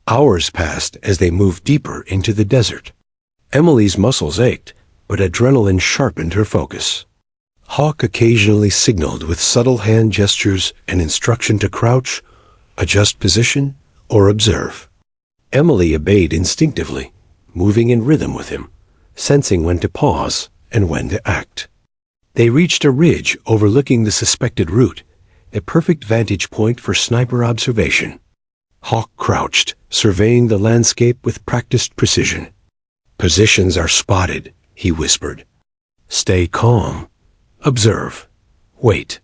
A: Hours passed as they moved deeper into the desert. Emily's muscles ached, but adrenaline sharpened her focus. Hawk occasionally signaled with subtle hand gestures and instruction to crouch, adjust position, or observe. Emily obeyed instinctively, moving in rhythm with him, sensing when to pause and when to act. They reached a ridge overlooking the suspected route, a perfect vantage point for sniper observation. Hawk crouched, surveying the landscape with practiced precision. "Positions are spotted," he whispered. "Stay calm. Observe. Wait."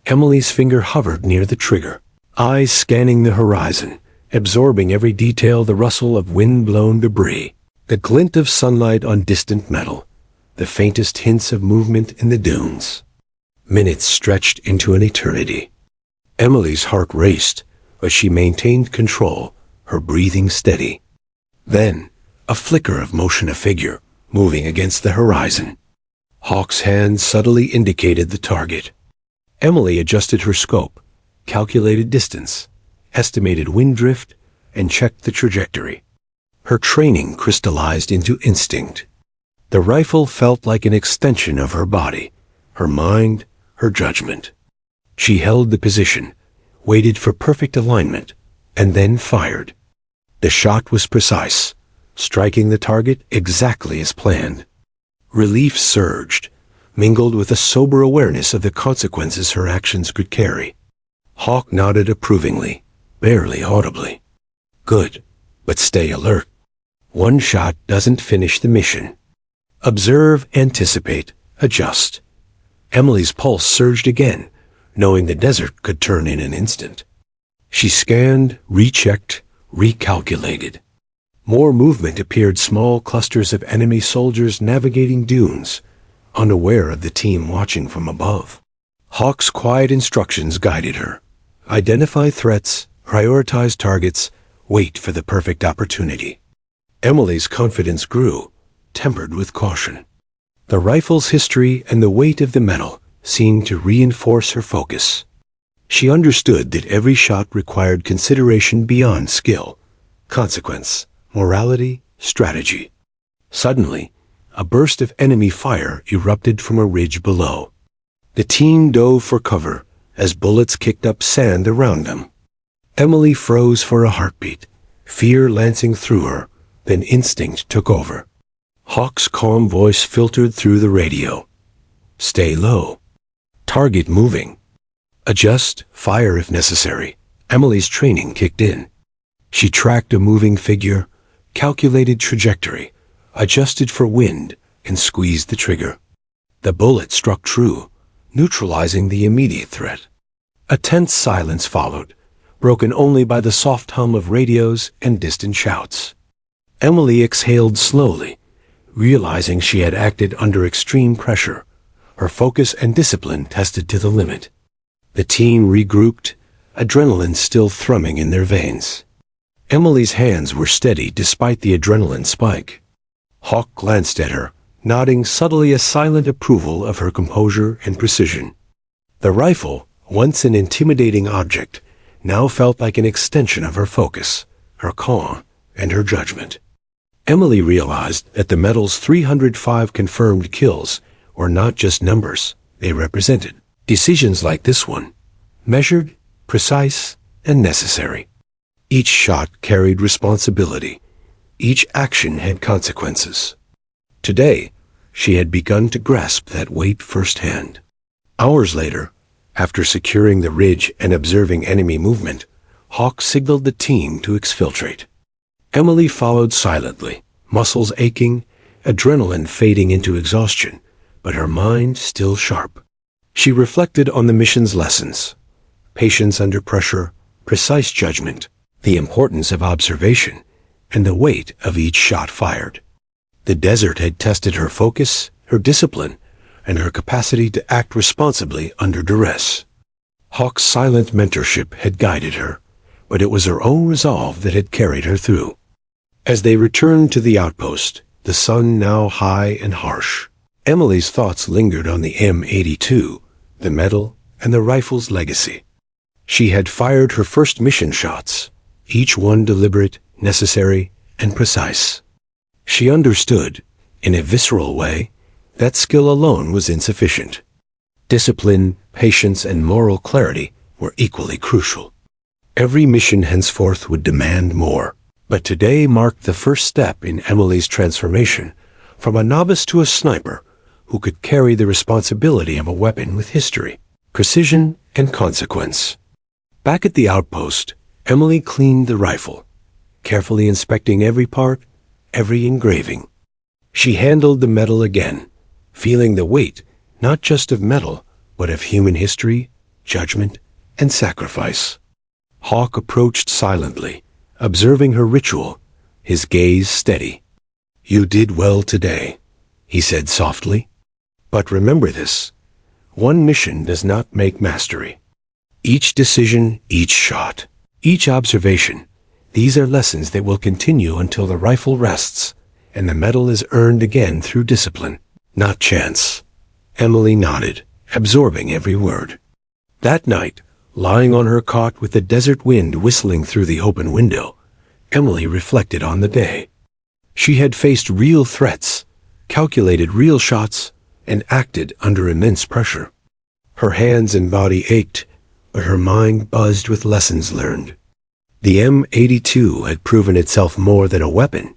A: Emily's finger hovered near the trigger, eyes scanning the horizon, absorbing every detail: the rustle of wind-blown debris, the glint of sunlight on distant metal, the faintest hints of movement in the dunes. Minutes stretched into an eternity. Emily's heart raced, but she maintained control, her breathing steady. Then, a flicker of motion, a figure moving against the horizon. Hawk's hand subtly indicated the target. Emily adjusted her scope, calculated distance, estimated wind drift, and checked the trajectory. Her training crystallized into instinct. The rifle felt like an extension of her body, her mind, her judgment. She held the position, waited for perfect alignment, and then fired. The shot was precise, striking the target exactly as planned. Relief surged, mingled with a sober awareness of the consequences her actions could carry. Hawk nodded approvingly, barely audibly. Good, but stay alert. One shot doesn't finish the mission. Observe, anticipate, adjust. Emily's pulse surged again, knowing the desert could turn in an instant. She scanned, rechecked, recalculated. More movement appeared, small clusters of enemy soldiers navigating dunes, unaware of the team watching from above. Hawk's quiet instructions guided her. Identify threats, prioritize targets, wait for the perfect opportunity. Emily's confidence grew, tempered with caution. The rifle's history and the weight of the metal seemed to reinforce her focus. She understood that every shot required consideration beyond skill, consequence, morality, strategy. Suddenly, a burst of enemy fire erupted from a ridge below. The team dove for cover as bullets kicked up sand around them. Emily froze for a heartbeat, fear lancing through her, then instinct took over. Hawk's calm voice filtered through the radio. Stay low. Target moving. Adjust, fire if necessary. Emily's training kicked in. She tracked a moving figure, calculated trajectory, adjusted for wind, and squeezed the trigger. The bullet struck true, neutralizing the immediate threat. A tense silence followed, broken only by the soft hum of radios and distant shouts. Emily exhaled slowly, realizing she had acted under extreme pressure, her focus and discipline tested to the limit. The team regrouped, adrenaline still thrumming in their veins. Emily's hands were steady despite the adrenaline spike. Hawk glanced at her, nodding subtly a silent approval of her composure and precision. The rifle, once an intimidating object, now felt like an extension of her focus, her calm, and her judgment. Emily realized that the medal's 305 confirmed kills were not just numbers, they represented decisions like this one, measured, precise, and necessary. Each shot carried responsibility. Each action had consequences. Today, she had begun to grasp that weight firsthand. Hours later, after securing the ridge and observing enemy movement, Hawk signaled the team to exfiltrate. Emily followed silently, muscles aching, adrenaline fading into exhaustion, but her mind still sharp. She reflected on the mission's lessons: patience under pressure, precise judgment, the importance of observation, and the weight of each shot fired. The desert had tested her focus, her discipline, and her capacity to act responsibly under duress. Hawk's silent mentorship had guided her, but it was her own resolve that had carried her through. As they returned to the outpost, the sun now high and harsh, Emily's thoughts lingered on the M82, the medal, and the rifle's legacy. She had fired her first mission shots, each one deliberate, necessary, and precise. She understood, in a visceral way, that skill alone was insufficient. Discipline, patience, and moral clarity were equally crucial. Every mission henceforth would demand more, but today marked the first step in Emily's transformation from a novice to a sniper who could carry the responsibility of a weapon with history, precision, and consequence. Back at the outpost, Emily cleaned the rifle, carefully inspecting every part, every engraving. She handled the metal again, feeling the weight not just of metal, but of human history, judgment, and sacrifice. Hawk approached silently, observing her ritual, his gaze steady. "You did well today," he said softly. "But remember this: one mission does not make mastery. Each decision, each shot, each observation, these are lessons that will continue until the rifle rests and the medal is earned again through discipline, not chance." Emily nodded, absorbing every word. That night, lying on her cot with the desert wind whistling through the open window, Emily reflected on the day. She had faced real threats, calculated real shots, and acted under immense pressure. Her hands and body ached, but her mind buzzed with lessons learned. The M82 had proven itself more than a weapon.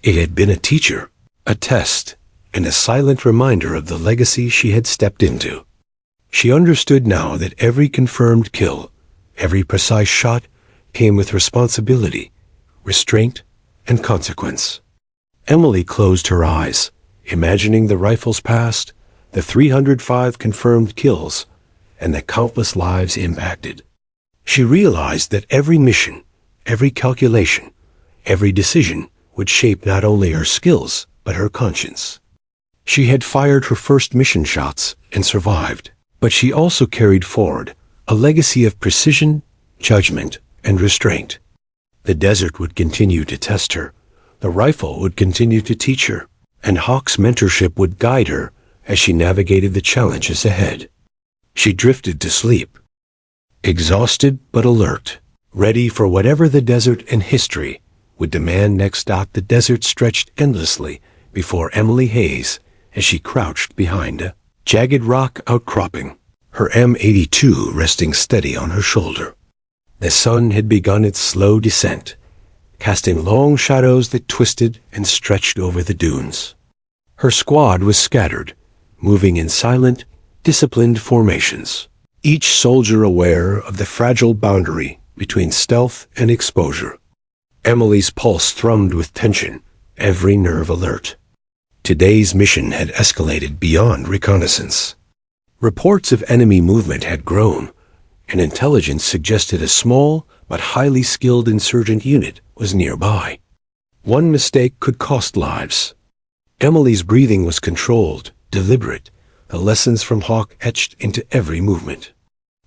A: It had been a teacher, a test, and a silent reminder of the legacy she had stepped into. She understood now that every confirmed kill, every precise shot, came with responsibility, restraint, and consequence. Emily closed her eyes, imagining the rifle's past, the 305 confirmed kills, and the countless lives impacted. She realized that every mission, every calculation, every decision would shape not only her skills, but her conscience. She had fired her first mission shots and survived, but she also carried forward a legacy of precision, judgment, and restraint. The desert would continue to test her, the rifle would continue to teach her, and Hawk's mentorship would guide her as she navigated the challenges ahead. She drifted to sleep, exhausted but alert, ready for whatever the desert and history would demand next. The desert stretched endlessly before Emily Hayes as she crouched behind a jagged rock outcropping, her M82 resting steady on her shoulder. The sun had begun its slow descent, casting long shadows that twisted and stretched over the dunes. Her squad was scattered, moving in silent, disciplined formations, each soldier aware of the fragile boundary between stealth and exposure. Emily's pulse thrummed with tension, every nerve alert. Today's mission had escalated beyond reconnaissance. Reports of enemy movement had grown, and intelligence suggested a small but highly skilled insurgent unit was nearby. One mistake could cost lives. Emily's breathing was controlled, deliberate, the lessons from Hawk etched into every movement.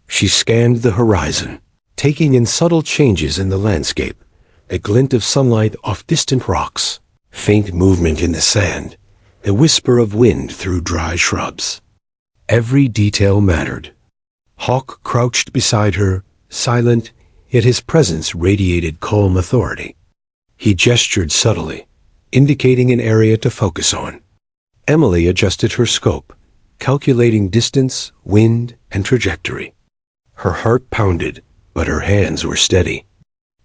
A: She scanned the horizon, taking in subtle changes in the landscape, a glint of sunlight off distant rocks, faint movement in the sand, a whisper of wind through dry shrubs. Every detail mattered. Hawk crouched beside her, silent, yet his presence radiated calm authority. He gestured subtly, indicating an area to focus on. Emily adjusted her scope, calculating distance, wind, and trajectory. Her heart pounded, but her hands were steady.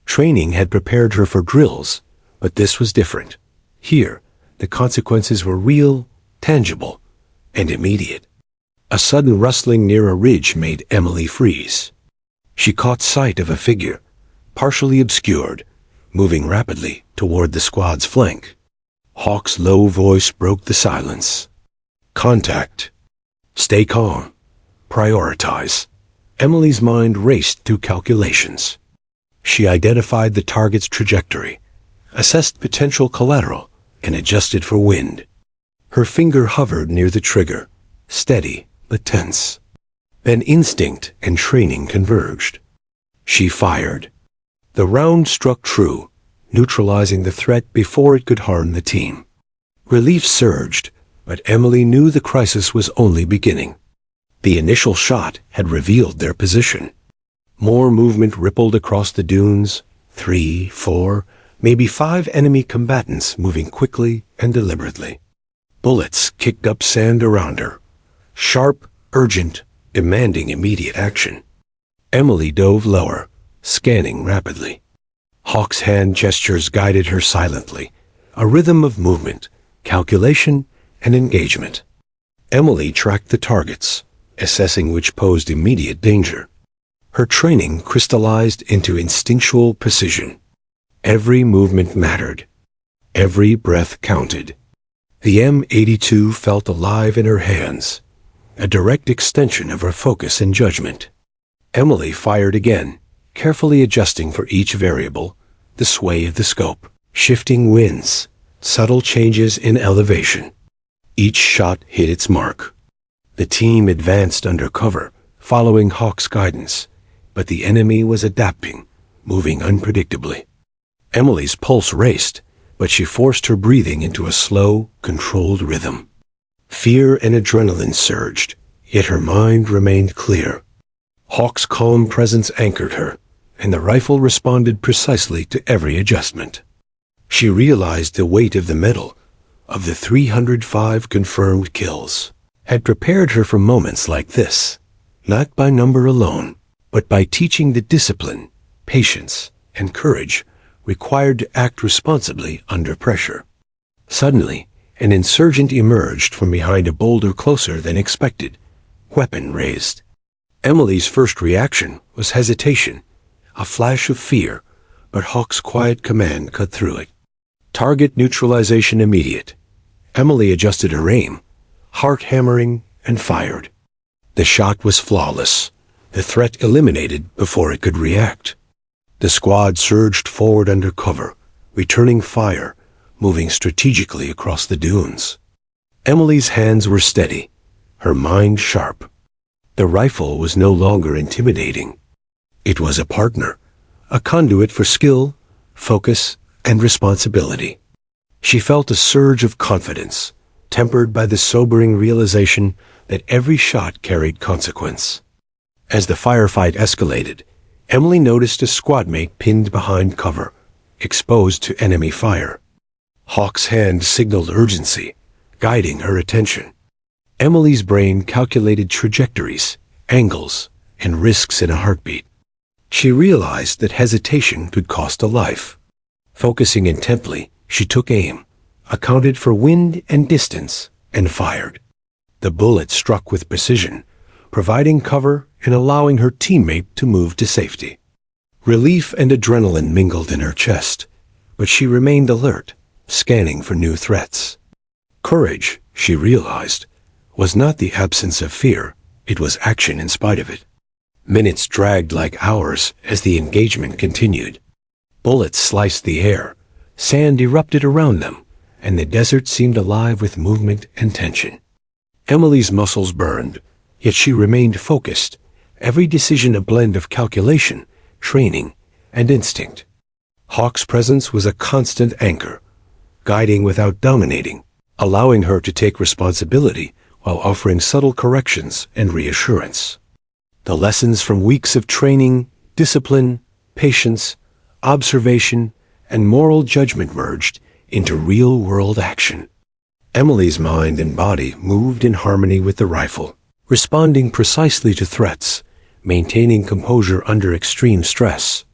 A: Training had prepared her for drills, but this was different. Here, the consequences were real, tangible, and immediate. A sudden rustling near a ridge made Emily freeze. She caught sight of a figure, partially obscured, moving rapidly toward the squad's flank. Hawk's low voice broke the silence. Contact. Stay calm. Prioritize. Emily's mind raced through calculations. She identified the target's trajectory, assessed potential collateral, and adjusted for wind. Her finger hovered near the trigger, steady but tense. Then instinct and training converged. She fired. The round struck true, neutralizing the threat before it could harm the team. Relief surged, but Emily knew the crisis was only beginning. The initial shot had revealed their position. More movement rippled across the dunes, 3, 4, maybe 5 enemy combatants moving quickly and deliberately. Bullets kicked up sand around her, sharp, urgent, demanding immediate action. Emily dove lower, scanning rapidly. Hawk's hand gestures guided her silently, a rhythm of movement, calculation, and engagement. Emily tracked the targets, assessing which posed immediate danger. Her training crystallized into instinctual precision. Every movement mattered. Every breath counted. The M82 felt alive in her hands, a direct extension of her focus and judgment. Emily fired again, carefully adjusting for each variable, the sway of the scope, shifting winds, subtle changes in elevation. Each shot hit its mark. The team advanced under cover, following Hawk's guidance, but the enemy was adapting, moving unpredictably. Emily's pulse raced, but she forced her breathing into a slow, controlled rhythm. Fear and adrenaline surged, yet her mind remained clear. Hawk's calm presence anchored her, and the rifle responded precisely to every adjustment. She realized the weight of the medal, of the 305 confirmed kills, had prepared her for moments like this, not by number alone, but by teaching the discipline, patience, and courage required to act responsibly under pressure. Suddenly, an insurgent emerged from behind a boulder closer than expected, weapon raised. Emily's first reaction was hesitation, a flash of fear, but Hawk's quiet command cut through it. Target neutralization immediate. Emily adjusted her aim, heart hammering, and fired. The shot was flawless, the threat eliminated before it could react. The squad surged forward under cover, returning fire, moving strategically across the dunes. Emily's hands were steady, her mind sharp. The rifle was no longer intimidating. It was a partner, a conduit for skill, focus, and responsibility. She felt a surge of confidence, tempered by the sobering realization that every shot carried consequence. As the firefight escalated, Emily noticed a squadmate pinned behind cover, exposed to enemy fire. Hawk's hand signaled urgency, guiding her attention. Emily's brain calculated trajectories, angles, and risks in a heartbeat. She realized that hesitation could cost a life. Focusing intently, she took aim, accounted for wind and distance, and fired. The bullet struck with precision, providing cover and allowing her teammate to move to safety. Relief and adrenaline mingled in her chest, but she remained alert, scanning for new threats. Courage, she realized, was not the absence of fear, it was action in spite of it. Minutes dragged like hours as the engagement continued. Bullets sliced the air, sand erupted around them, and the desert seemed alive with movement and tension. Emily's muscles burned, yet she remained focused, every decision a blend of calculation, training, and instinct. Hawk's presence was a constant anchor, guiding without dominating, allowing her to take responsibility while offering subtle corrections and reassurance. The lessons from weeks of training, discipline, patience, observation, and moral judgment merged into real-world action. Emily's mind and body moved in harmony with the rifle, responding precisely to threats, maintaining composure under extreme stress.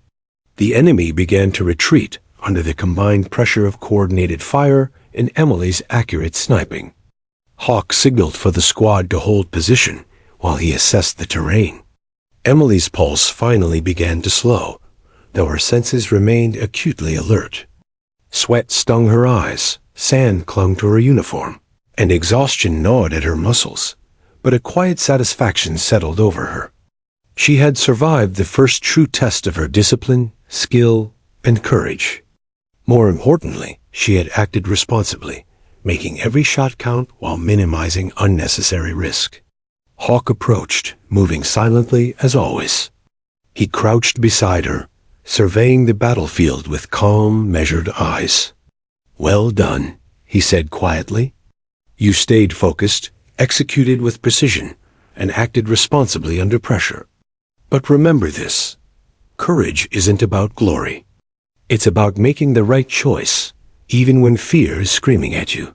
A: The enemy began to retreat under the combined pressure of coordinated fire and Emily's accurate sniping. Hawk signaled for the squad to hold position while he assessed the terrain. Emily's pulse finally began to slow, though her senses remained acutely alert. Sweat stung her eyes, sand clung to her uniform, and exhaustion gnawed at her muscles, but a quiet satisfaction settled over her. She had survived the first true test of her discipline, skill, and courage. More importantly, she had acted responsibly, making every shot count while minimizing unnecessary risk. Hawk approached, moving silently as always. He crouched beside her, surveying the battlefield with calm, measured eyes. "Well done," he said quietly. "You stayed focused, executed with precision, and acted responsibly under pressure. But remember this, courage isn't about glory. It's about making the right choice, even when fear is screaming at you.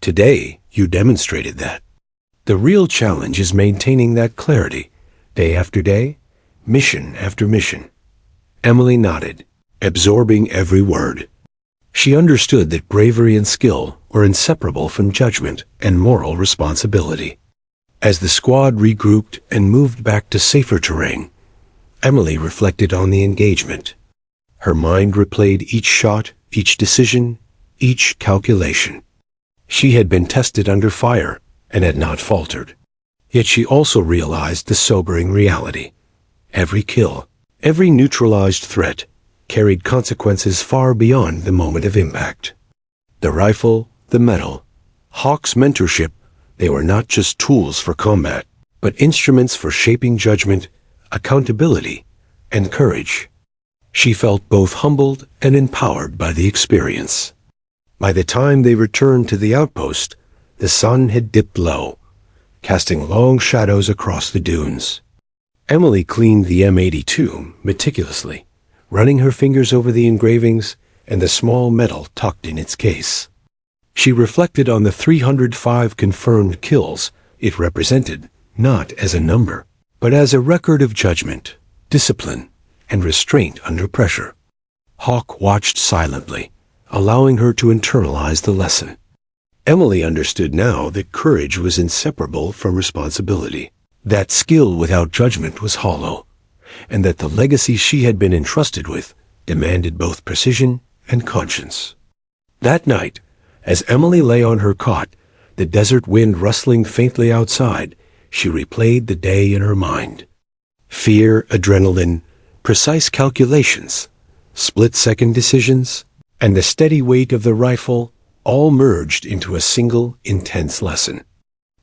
A: Today, you demonstrated that. The real challenge is maintaining that clarity, day after day, mission after mission." Emily nodded, absorbing every word. She understood that bravery and skill were inseparable from judgment and moral responsibility. As the squad regrouped and moved back to safer terrain, Emily reflected on the engagement. Her mind replayed each shot, each decision, each calculation. She had been tested under fire and had not faltered. Yet she also realized the sobering reality. Every kill, every neutralized threat, carried consequences far beyond the moment of impact. The rifle, the medal, Hawk's mentorship, they were not just tools for combat, but instruments for shaping judgment, accountability, and courage. She felt both humbled and empowered by the experience. By the time they returned to the outpost, the sun had dipped low, casting long shadows across the dunes. Emily cleaned the M82 meticulously, running her fingers over the engravings and the small medal tucked in its case. She reflected on the 305 confirmed kills it represented, not as a number, but as a record of judgment, discipline, and restraint under pressure. Hawk watched silently, allowing her to internalize the lesson. Emily understood now that courage was inseparable from responsibility, that skill without judgment was hollow, and that the legacy she had been entrusted with demanded both precision and conscience. That night, as Emily lay on her cot, the desert wind rustling faintly outside, she replayed the day in her mind. Fear, adrenaline, precise calculations, split-second decisions, and the steady weight of the rifle all merged into a single, intense lesson.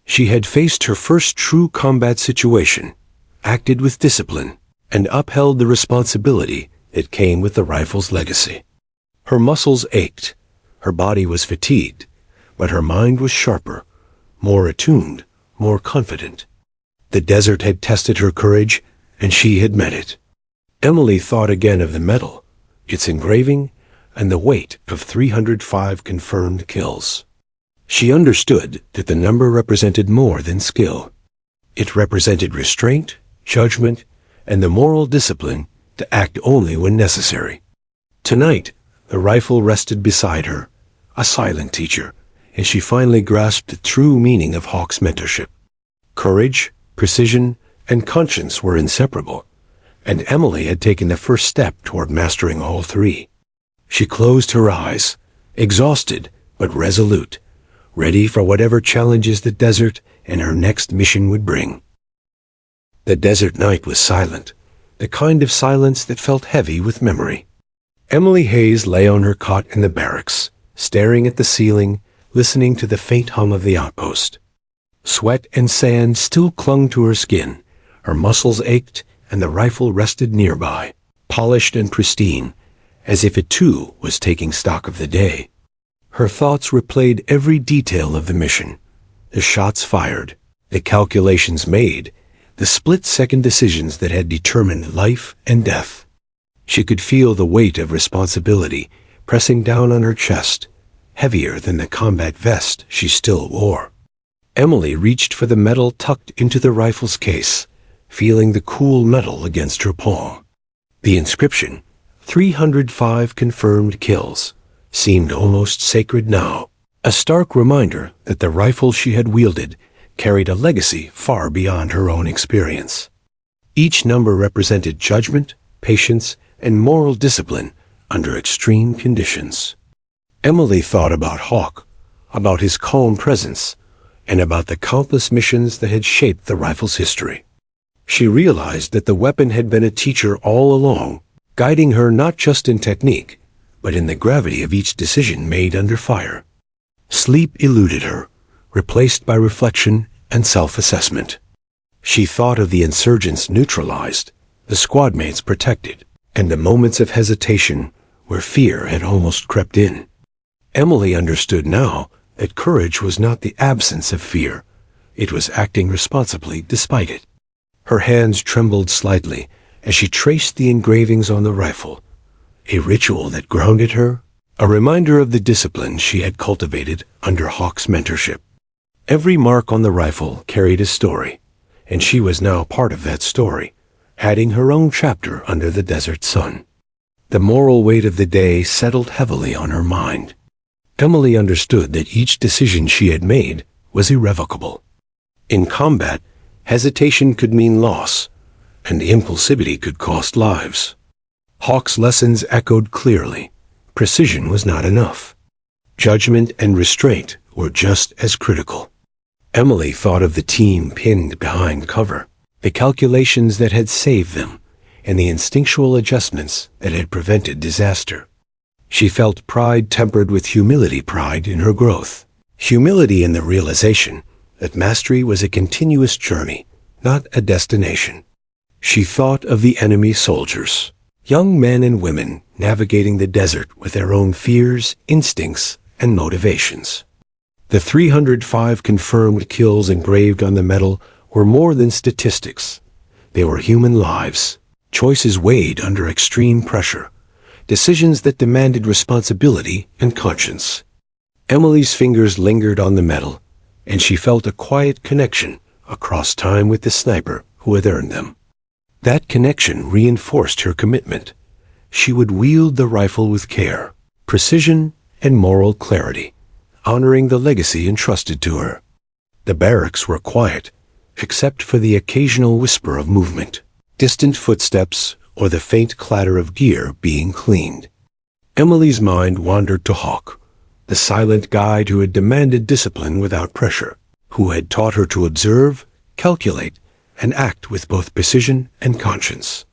A: She had faced her first true combat situation, acted with discipline, and upheld the responsibility that came with the rifle's legacy. Her muscles ached, her body was fatigued, but her mind was sharper, more attuned, more confident. The desert had tested her courage, and she had met it. Emily thought again of the medal, its engraving, and the weight of 305 confirmed kills. She understood that the number represented more than skill. It represented restraint, judgment, and the moral discipline to act only when necessary. Tonight, the rifle rested beside her, a silent teacher, and she finally grasped the true meaning of Hawk's mentorship. Courage, precision, and conscience were inseparable, and Emily had taken the first step toward mastering all three. She closed her eyes, exhausted but resolute, ready for whatever challenges the desert and her next mission would bring. The desert night was silent, the kind of silence that felt heavy with memory. Emily Hayes lay on her cot in the barracks, staring at the ceiling, listening to the faint hum of the outpost. Sweat and sand still clung to her skin, her muscles ached, and the rifle rested nearby, polished and pristine, as if it too was taking stock of the day. Her thoughts replayed every detail of the mission, the shots fired, the calculations made, the split-second decisions that had determined life and death. She could feel the weight of responsibility pressing down on her chest, heavier than the combat vest she still wore. Emily reached for the medal tucked into the rifle's case, feeling the cool metal against her palm. The inscription, 305 confirmed kills, seemed almost sacred now, a stark reminder that the rifle she had wielded carried a legacy far beyond her own experience. Each number represented judgment, patience, and moral discipline under extreme conditions. Emily thought about Hawk, about his calm presence, and about the countless missions that had shaped the rifle's history. She realized that the weapon had been a teacher all along, guiding her not just in technique, but in the gravity of each decision made under fire. Sleep eluded her, replaced by reflection and self-assessment. She thought of the insurgents neutralized, the squadmates protected, and the moments of hesitation where fear had almost crept in. Emily understood now that courage was not the absence of fear. It was acting responsibly despite it. Her hands trembled slightly as she traced the engravings on the rifle, a ritual that grounded her, a reminder of the discipline she had cultivated under Hawk's mentorship. Every mark on the rifle carried a story, and she was now part of that story, adding her own chapter under the desert sun. The moral weight of the day settled heavily on her mind. Emily understood that each decision she had made was irrevocable. In combat, hesitation could mean loss, and impulsivity could cost lives. Hawk's lessons echoed clearly. Precision was not enough. Judgment and restraint were just as critical. Emily thought of the team pinned behind cover, the calculations that had saved them, and the instinctual adjustments that had prevented disaster. She felt pride tempered with humility, pride in her growth. Humility in the realization that mastery was a continuous journey, not a destination. She thought of the enemy soldiers, young men and women navigating the desert with their own fears, instincts, and motivations. The 305 confirmed kills engraved on the medal were more than statistics. They were human lives, choices weighed under extreme pressure, decisions that demanded responsibility and conscience. Emily's fingers lingered on the medal, and she felt a quiet connection across time with the sniper who had earned them. That connection reinforced her commitment. She would wield the rifle with care, precision, and moral clarity, honoring the legacy entrusted to her. The barracks were quiet, except for the occasional whisper of movement, distant footsteps, or the faint clatter of gear being cleaned. Emily's mind wandered to Hawk, the silent guide who had demanded discipline without pressure, who had taught her to observe, calculate, and act with both precision and conscience.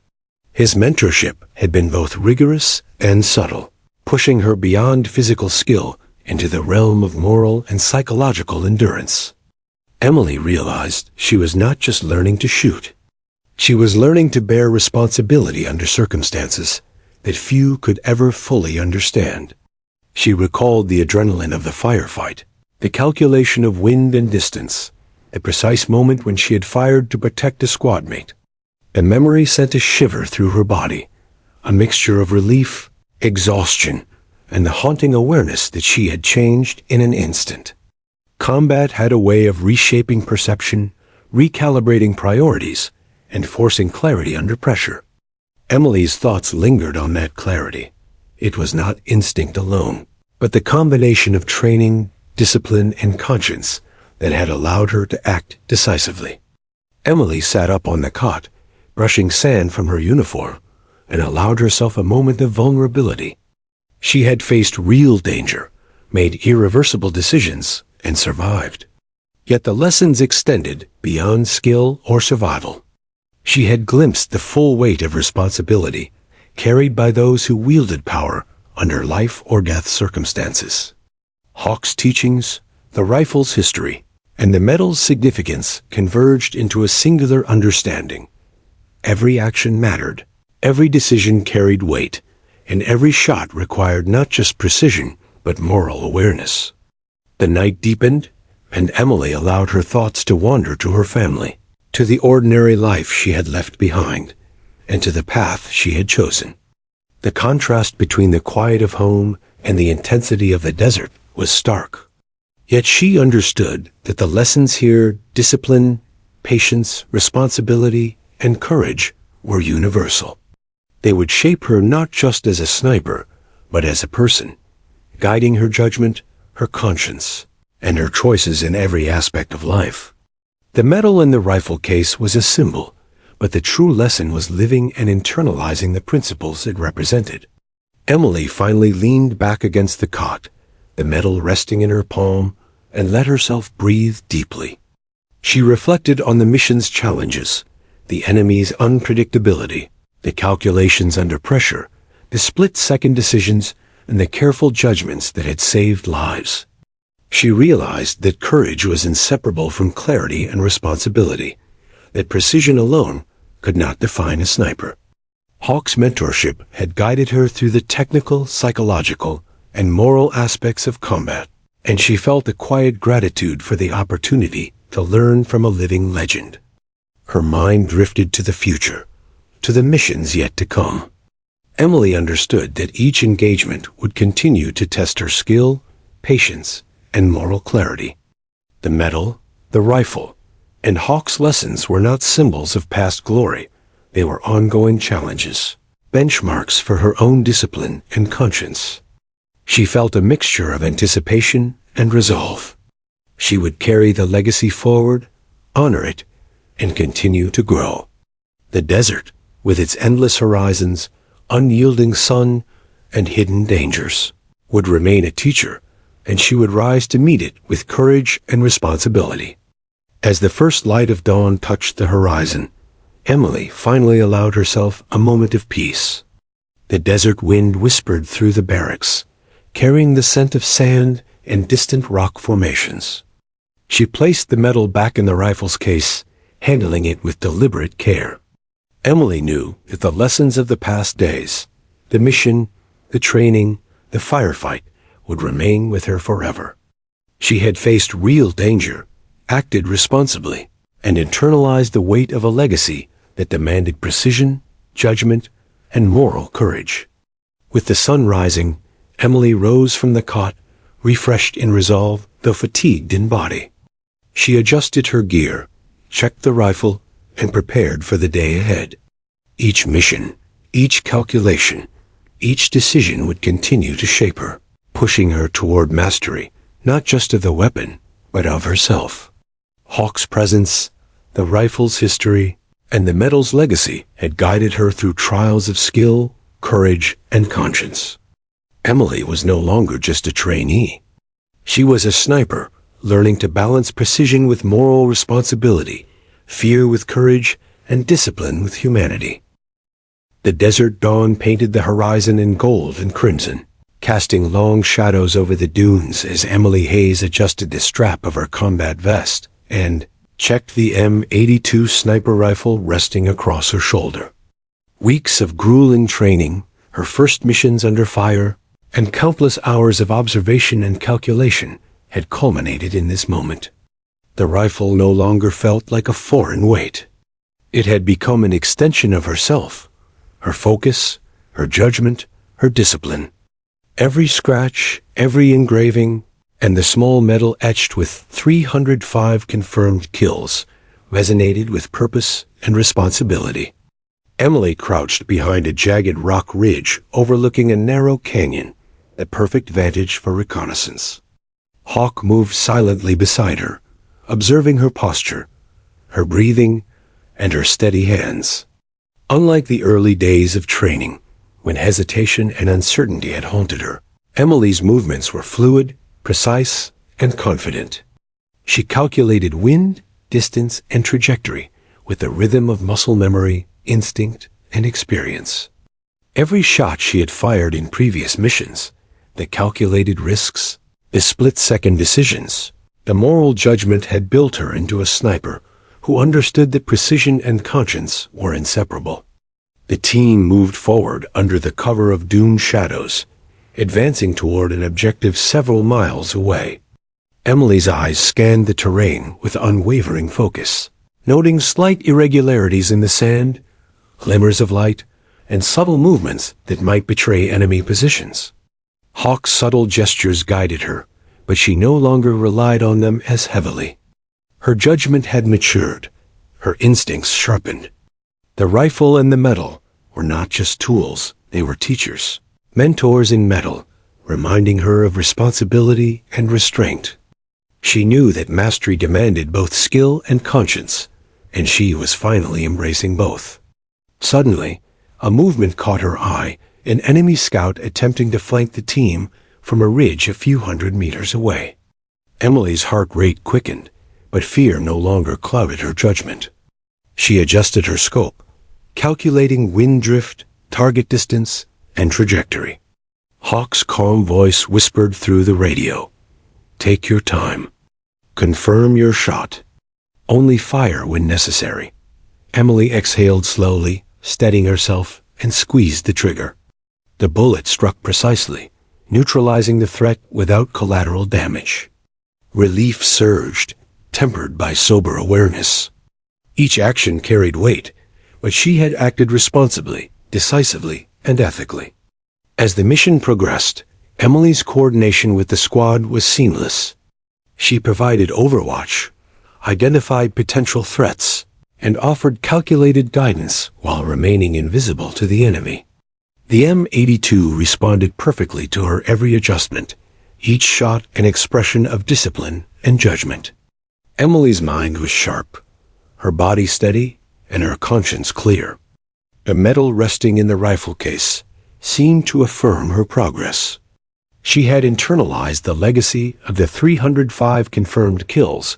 A: His mentorship had been both rigorous and subtle, pushing her beyond physical skill into the realm of moral and psychological endurance. Emily realized she was not just learning to shoot. She was learning to bear responsibility under circumstances that few could ever fully understand. She recalled the adrenaline of the firefight, the calculation of wind and distance, a precise moment when she had fired to protect a squadmate. The memory sent a shiver through her body, a mixture of relief, exhaustion, and the haunting awareness that she had changed in an instant. Combat had a way of reshaping perception, recalibrating priorities, and forcing clarity under pressure. Emily's thoughts lingered on that clarity. It was not instinct alone, but the combination of training, discipline, and conscience that had allowed her to act decisively. Emily sat up on the cot, brushing sand from her uniform, and allowed herself a moment of vulnerability. She had faced real danger, made irreversible decisions, and survived. Yet the lessons extended beyond skill or survival. She had glimpsed the full weight of responsibility carried by those who wielded power under life or death circumstances. Hawk's teachings, the rifle's history, and the medal's significance converged into a singular understanding. Every action mattered, every decision carried weight, and every shot required not just precision, but moral awareness. The night deepened, and Emily allowed her thoughts to wander to her family, to the ordinary life she had left behind, and to the path she had chosen. The contrast between the quiet of home and the intensity of the desert was stark. Yet she understood that the lessons here, discipline, patience, responsibility, and courage, were universal. They would shape her not just as a sniper, but as a person, guiding her judgment, her conscience, and her choices in every aspect of life. The medal in the rifle case was a symbol, but the true lesson was living and internalizing the principles it represented. Emily finally leaned back against the cot, the medal resting in her palm, and let herself breathe deeply. She reflected on the mission's challenges, the enemy's unpredictability, the calculations under pressure, the split-second decisions, and the careful judgments that had saved lives. She realized that courage was inseparable from clarity and responsibility, that precision alone could not define a sniper. Hawk's mentorship had guided her through the technical, psychological, and moral aspects of combat, and she felt a quiet gratitude for the opportunity to learn from a living legend. Her mind drifted to the future, to the missions yet to come. Emily understood that each engagement would continue to test her skill, patience, and moral clarity. The medal, the rifle, and Hawk's lessons were not symbols of past glory. They were ongoing challenges, benchmarks for her own discipline and conscience. She felt a mixture of anticipation and resolve. She would carry the legacy forward, honor it, and continue to grow. The desert, with its endless horizons, unyielding sun, and hidden dangers, would remain a teacher, and she would rise to meet it with courage and responsibility. As the first light of dawn touched the horizon, Emily finally allowed herself a moment of peace. The desert wind whispered through the barracks, carrying the scent of sand and distant rock formations. She placed the medal back in the rifle's case, handling it with deliberate care. Emily knew that the lessons of the past days, the mission, the training, the firefight, would remain with her forever. She had faced real danger, acted responsibly, and internalized the weight of a legacy that demanded precision, judgment, and moral courage. With the sun rising, Emily rose from the cot, refreshed in resolve, though fatigued in body. She adjusted her gear, checked the rifle, and prepared for the day ahead. Each mission, each calculation, each decision would continue to shape her, pushing her toward mastery, not just of the weapon, but of herself. Hawk's presence, the rifle's history, and the medal's legacy had guided her through trials of skill, courage, and conscience. Emily was no longer just a trainee. She was a sniper, learning to balance precision with moral responsibility, fear with courage, and discipline with humanity. The desert dawn painted the horizon in gold and crimson, casting long shadows over the dunes as Emily Hayes adjusted the strap of her combat vest and checked the M82 sniper rifle resting across her shoulder. Weeks of grueling training, her first missions under fire, and countless hours of observation and calculation had culminated in this moment. The rifle no longer felt like a foreign weight. It had become an extension of herself, her focus, her judgment, her discipline. Every scratch, every engraving, and the small medal etched with 305 confirmed kills resonated with purpose and responsibility. Emily crouched behind a jagged rock ridge overlooking a narrow canyon, a perfect vantage for reconnaissance. Hawk moved silently beside her, observing her posture, her breathing, and her steady hands. Unlike the early days of training, when hesitation and uncertainty had haunted her, Emily's movements were fluid, precise, and confident. She calculated wind, distance, and trajectory with the rhythm of muscle memory, instinct, and experience. Every shot she had fired in previous missions, the calculated risks, the split-second decisions, the moral judgment had built her into a sniper who understood that precision and conscience were inseparable. The team moved forward under the cover of dune shadows, advancing toward an objective several miles away. Emily's eyes scanned the terrain with unwavering focus, noting slight irregularities in the sand, glimmers of light, and subtle movements that might betray enemy positions. Hawk's subtle gestures guided her, but she no longer relied on them as heavily. Her judgment had matured, her instincts sharpened. The rifle and the medal were not just tools, they were teachers, mentors in metal, reminding her of responsibility and restraint. She knew that mastery demanded both skill and conscience, and she was finally embracing both. Suddenly, a movement caught her eye, an enemy scout attempting to flank the team from a ridge a few hundred meters away. Emily's heart rate quickened, but fear no longer clouded her judgment. She adjusted her scope, calculating wind drift, target distance, and trajectory. Hawk's calm voice whispered through the radio. "Take your time. Confirm your shot. Only fire when necessary." Emily exhaled slowly, steadying herself, and squeezed the trigger. The bullet struck precisely, neutralizing the threat without collateral damage. Relief surged, tempered by sober awareness. Each action carried weight, but she had acted responsibly, decisively, and ethically. As the mission progressed, Emily's coordination with the squad was seamless. She provided overwatch, identified potential threats, and offered calculated guidance while remaining invisible to the enemy. The M82 responded perfectly to her every adjustment, each shot an expression of discipline and judgment. Emily's mind was sharp, her body steady, and her conscience clear. The medal resting in the rifle case seemed to affirm her progress. She had internalized the legacy of the 305 confirmed kills,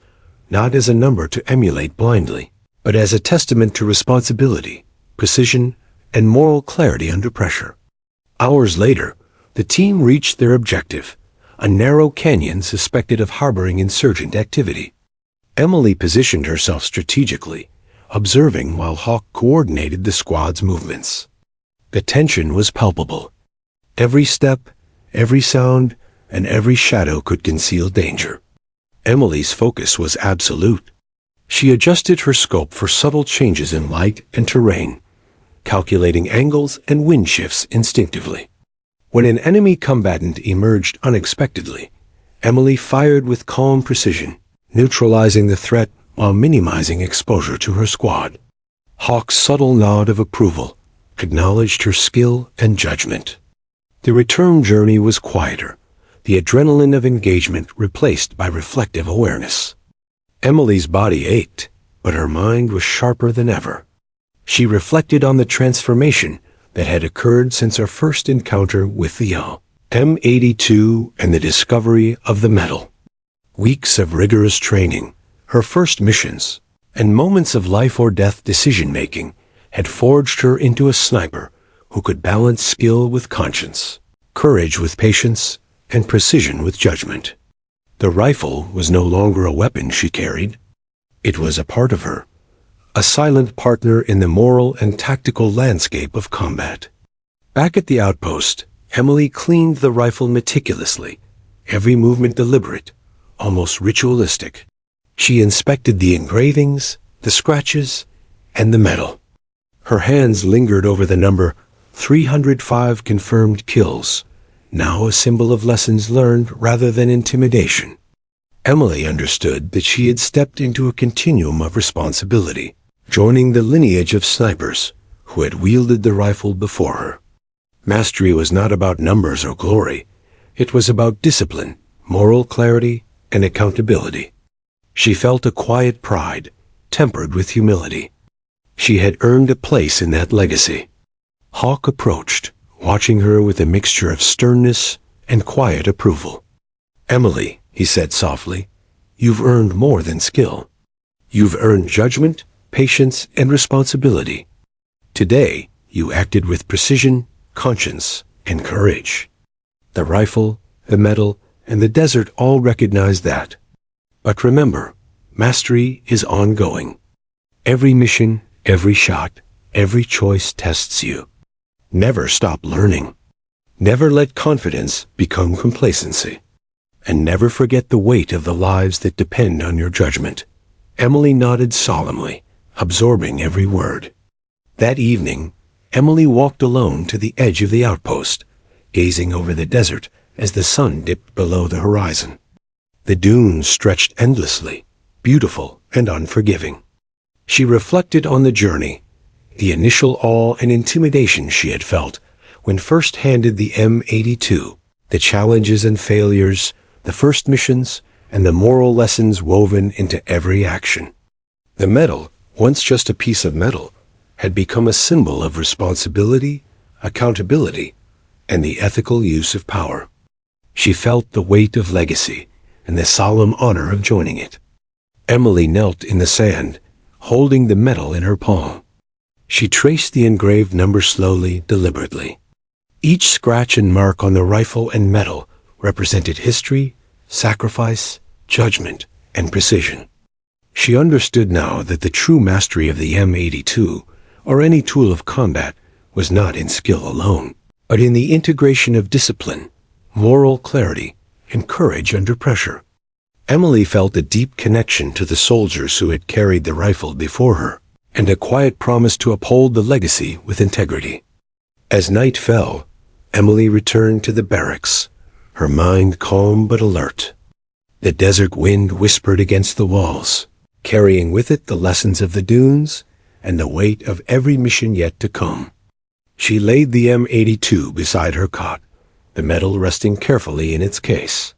A: not as a number to emulate blindly, but as a testament to responsibility, precision, and moral clarity under pressure. Hours later, the team reached their objective, a narrow canyon suspected of harboring insurgent activity. Emily positioned herself strategically, observing while Hawk coordinated the squad's movements. The tension was palpable. Every step, every sound, and every shadow could conceal danger. Emily's focus was absolute. She adjusted her scope for subtle changes in light and terrain, calculating angles and wind shifts instinctively. When an enemy combatant emerged unexpectedly, Emily fired with calm precision, neutralizing the threat while minimizing exposure to her squad. Hawk's subtle nod of approval acknowledged her skill and judgment. The return journey was quieter, the adrenaline of engagement replaced by reflective awareness. Emily's body ached, but her mind was sharper than ever. She reflected on the transformation that had occurred since her first encounter with the M82 and the discovery of the metal. Weeks of rigorous training, her first missions, and moments of life-or-death decision-making had forged her into a sniper who could balance skill with conscience, courage with patience, and precision with judgment. The rifle was no longer a weapon she carried. It was a part of her, a silent partner in the moral and tactical landscape of combat. Back at the outpost, Emily cleaned the rifle meticulously, every movement deliberate, almost ritualistic. She inspected the engravings, the scratches, and the metal. Her hands lingered over the number 305 confirmed kills, now a symbol of lessons learned rather than intimidation. Emily understood that she had stepped into a continuum of responsibility, joining the lineage of snipers who had wielded the rifle before her. Mastery was not about numbers or glory. It was about discipline, moral clarity, and accountability. She felt a quiet pride, tempered with humility. She had earned a place in that legacy. Hawk approached, watching her with a mixture of sternness and quiet approval. "Emily," he said softly, "you've earned more than skill. You've earned judgment, patience, and responsibility. Today, you acted with precision, conscience, and courage." The rifle, the metal, and the desert all recognized that. But remember, mastery is ongoing. Every mission, every shot, every choice tests you. Never stop learning. Never let confidence become complacency. And never forget the weight of the lives that depend on your judgment. Emily nodded solemnly, absorbing every word. That evening, Emily walked alone to the edge of the outpost, gazing over the desert as the sun dipped below the horizon. The dunes stretched endlessly, beautiful and unforgiving. She reflected on the journey, the initial awe and intimidation she had felt when first handed the M82, the challenges and failures, the first missions, and the moral lessons woven into every action. The metal, once just a piece of metal, had become a symbol of responsibility, accountability, and the ethical use of power. She felt the weight of legacy and the solemn honor of joining it. Emily knelt in the sand, holding the metal in her palm. She traced the engraved number slowly, deliberately. Each scratch and mark on the rifle and metal represented history, sacrifice, judgment, and precision. She understood now that the true mastery of the M82, or any tool of combat, was not in skill alone, but in the integration of discipline, moral clarity, and courage under pressure. Emily felt a deep connection to the soldiers who had carried the rifle before her, and a quiet promise to uphold the legacy with integrity. As night fell, Emily returned to the barracks, her mind calm but alert. The desert wind whispered against the walls, carrying with it the lessons of the dunes and the weight of every mission yet to come. She laid the M82 beside her cot, the metal resting carefully in its case.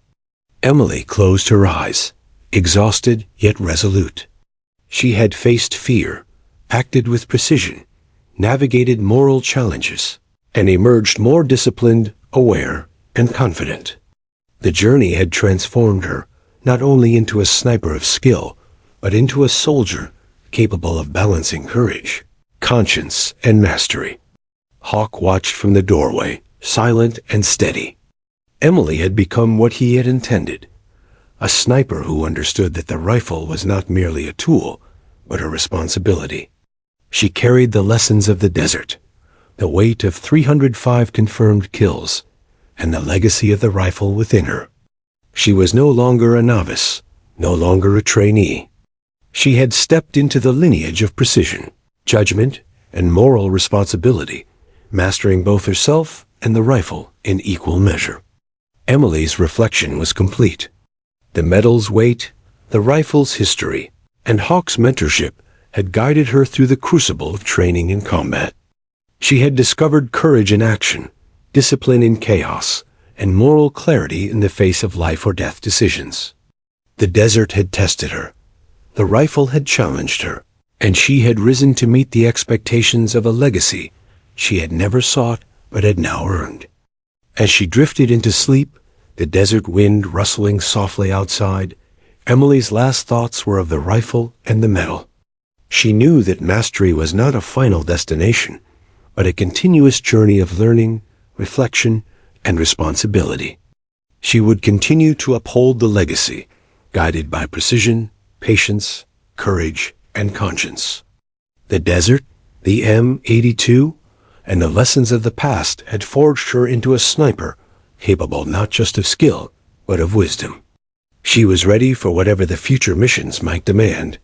A: Emily closed her eyes, exhausted yet resolute. She had faced fear, acted with precision, navigated moral challenges, and emerged more disciplined, aware, and confident. The journey had transformed her not only into a sniper of skill, but into a soldier capable of balancing courage, conscience, and mastery. Hawk watched from the doorway, silent and steady. Emily had become what he had intended, a sniper who understood that the rifle was not merely a tool, but a responsibility. She carried the lessons of the desert, the weight of 305 confirmed kills, and the legacy of the rifle within her. She was no longer a novice, no longer a trainee. She had stepped into the lineage of precision, judgment, and moral responsibility, mastering both herself and the rifle in equal measure. Emily's reflection was complete. The medal's weight, the rifle's history, and Hawk's mentorship had guided her through the crucible of training and combat. She had discovered courage in action, discipline in chaos, and moral clarity in the face of life or death decisions. The desert had tested her. The rifle had challenged her, and she had risen to meet the expectations of a legacy she had never sought but had now earned. As she drifted into sleep, the desert wind rustling softly outside, Emily's last thoughts were of the rifle and the medal. She knew that mastery was not a final destination, but a continuous journey of learning, reflection, and responsibility. She would continue to uphold the legacy, guided by precision, patience, courage, and conscience. The desert, the M82, and the lessons of the past had forged her into a sniper, capable not just of skill, but of wisdom. She was ready for whatever the future missions might demand,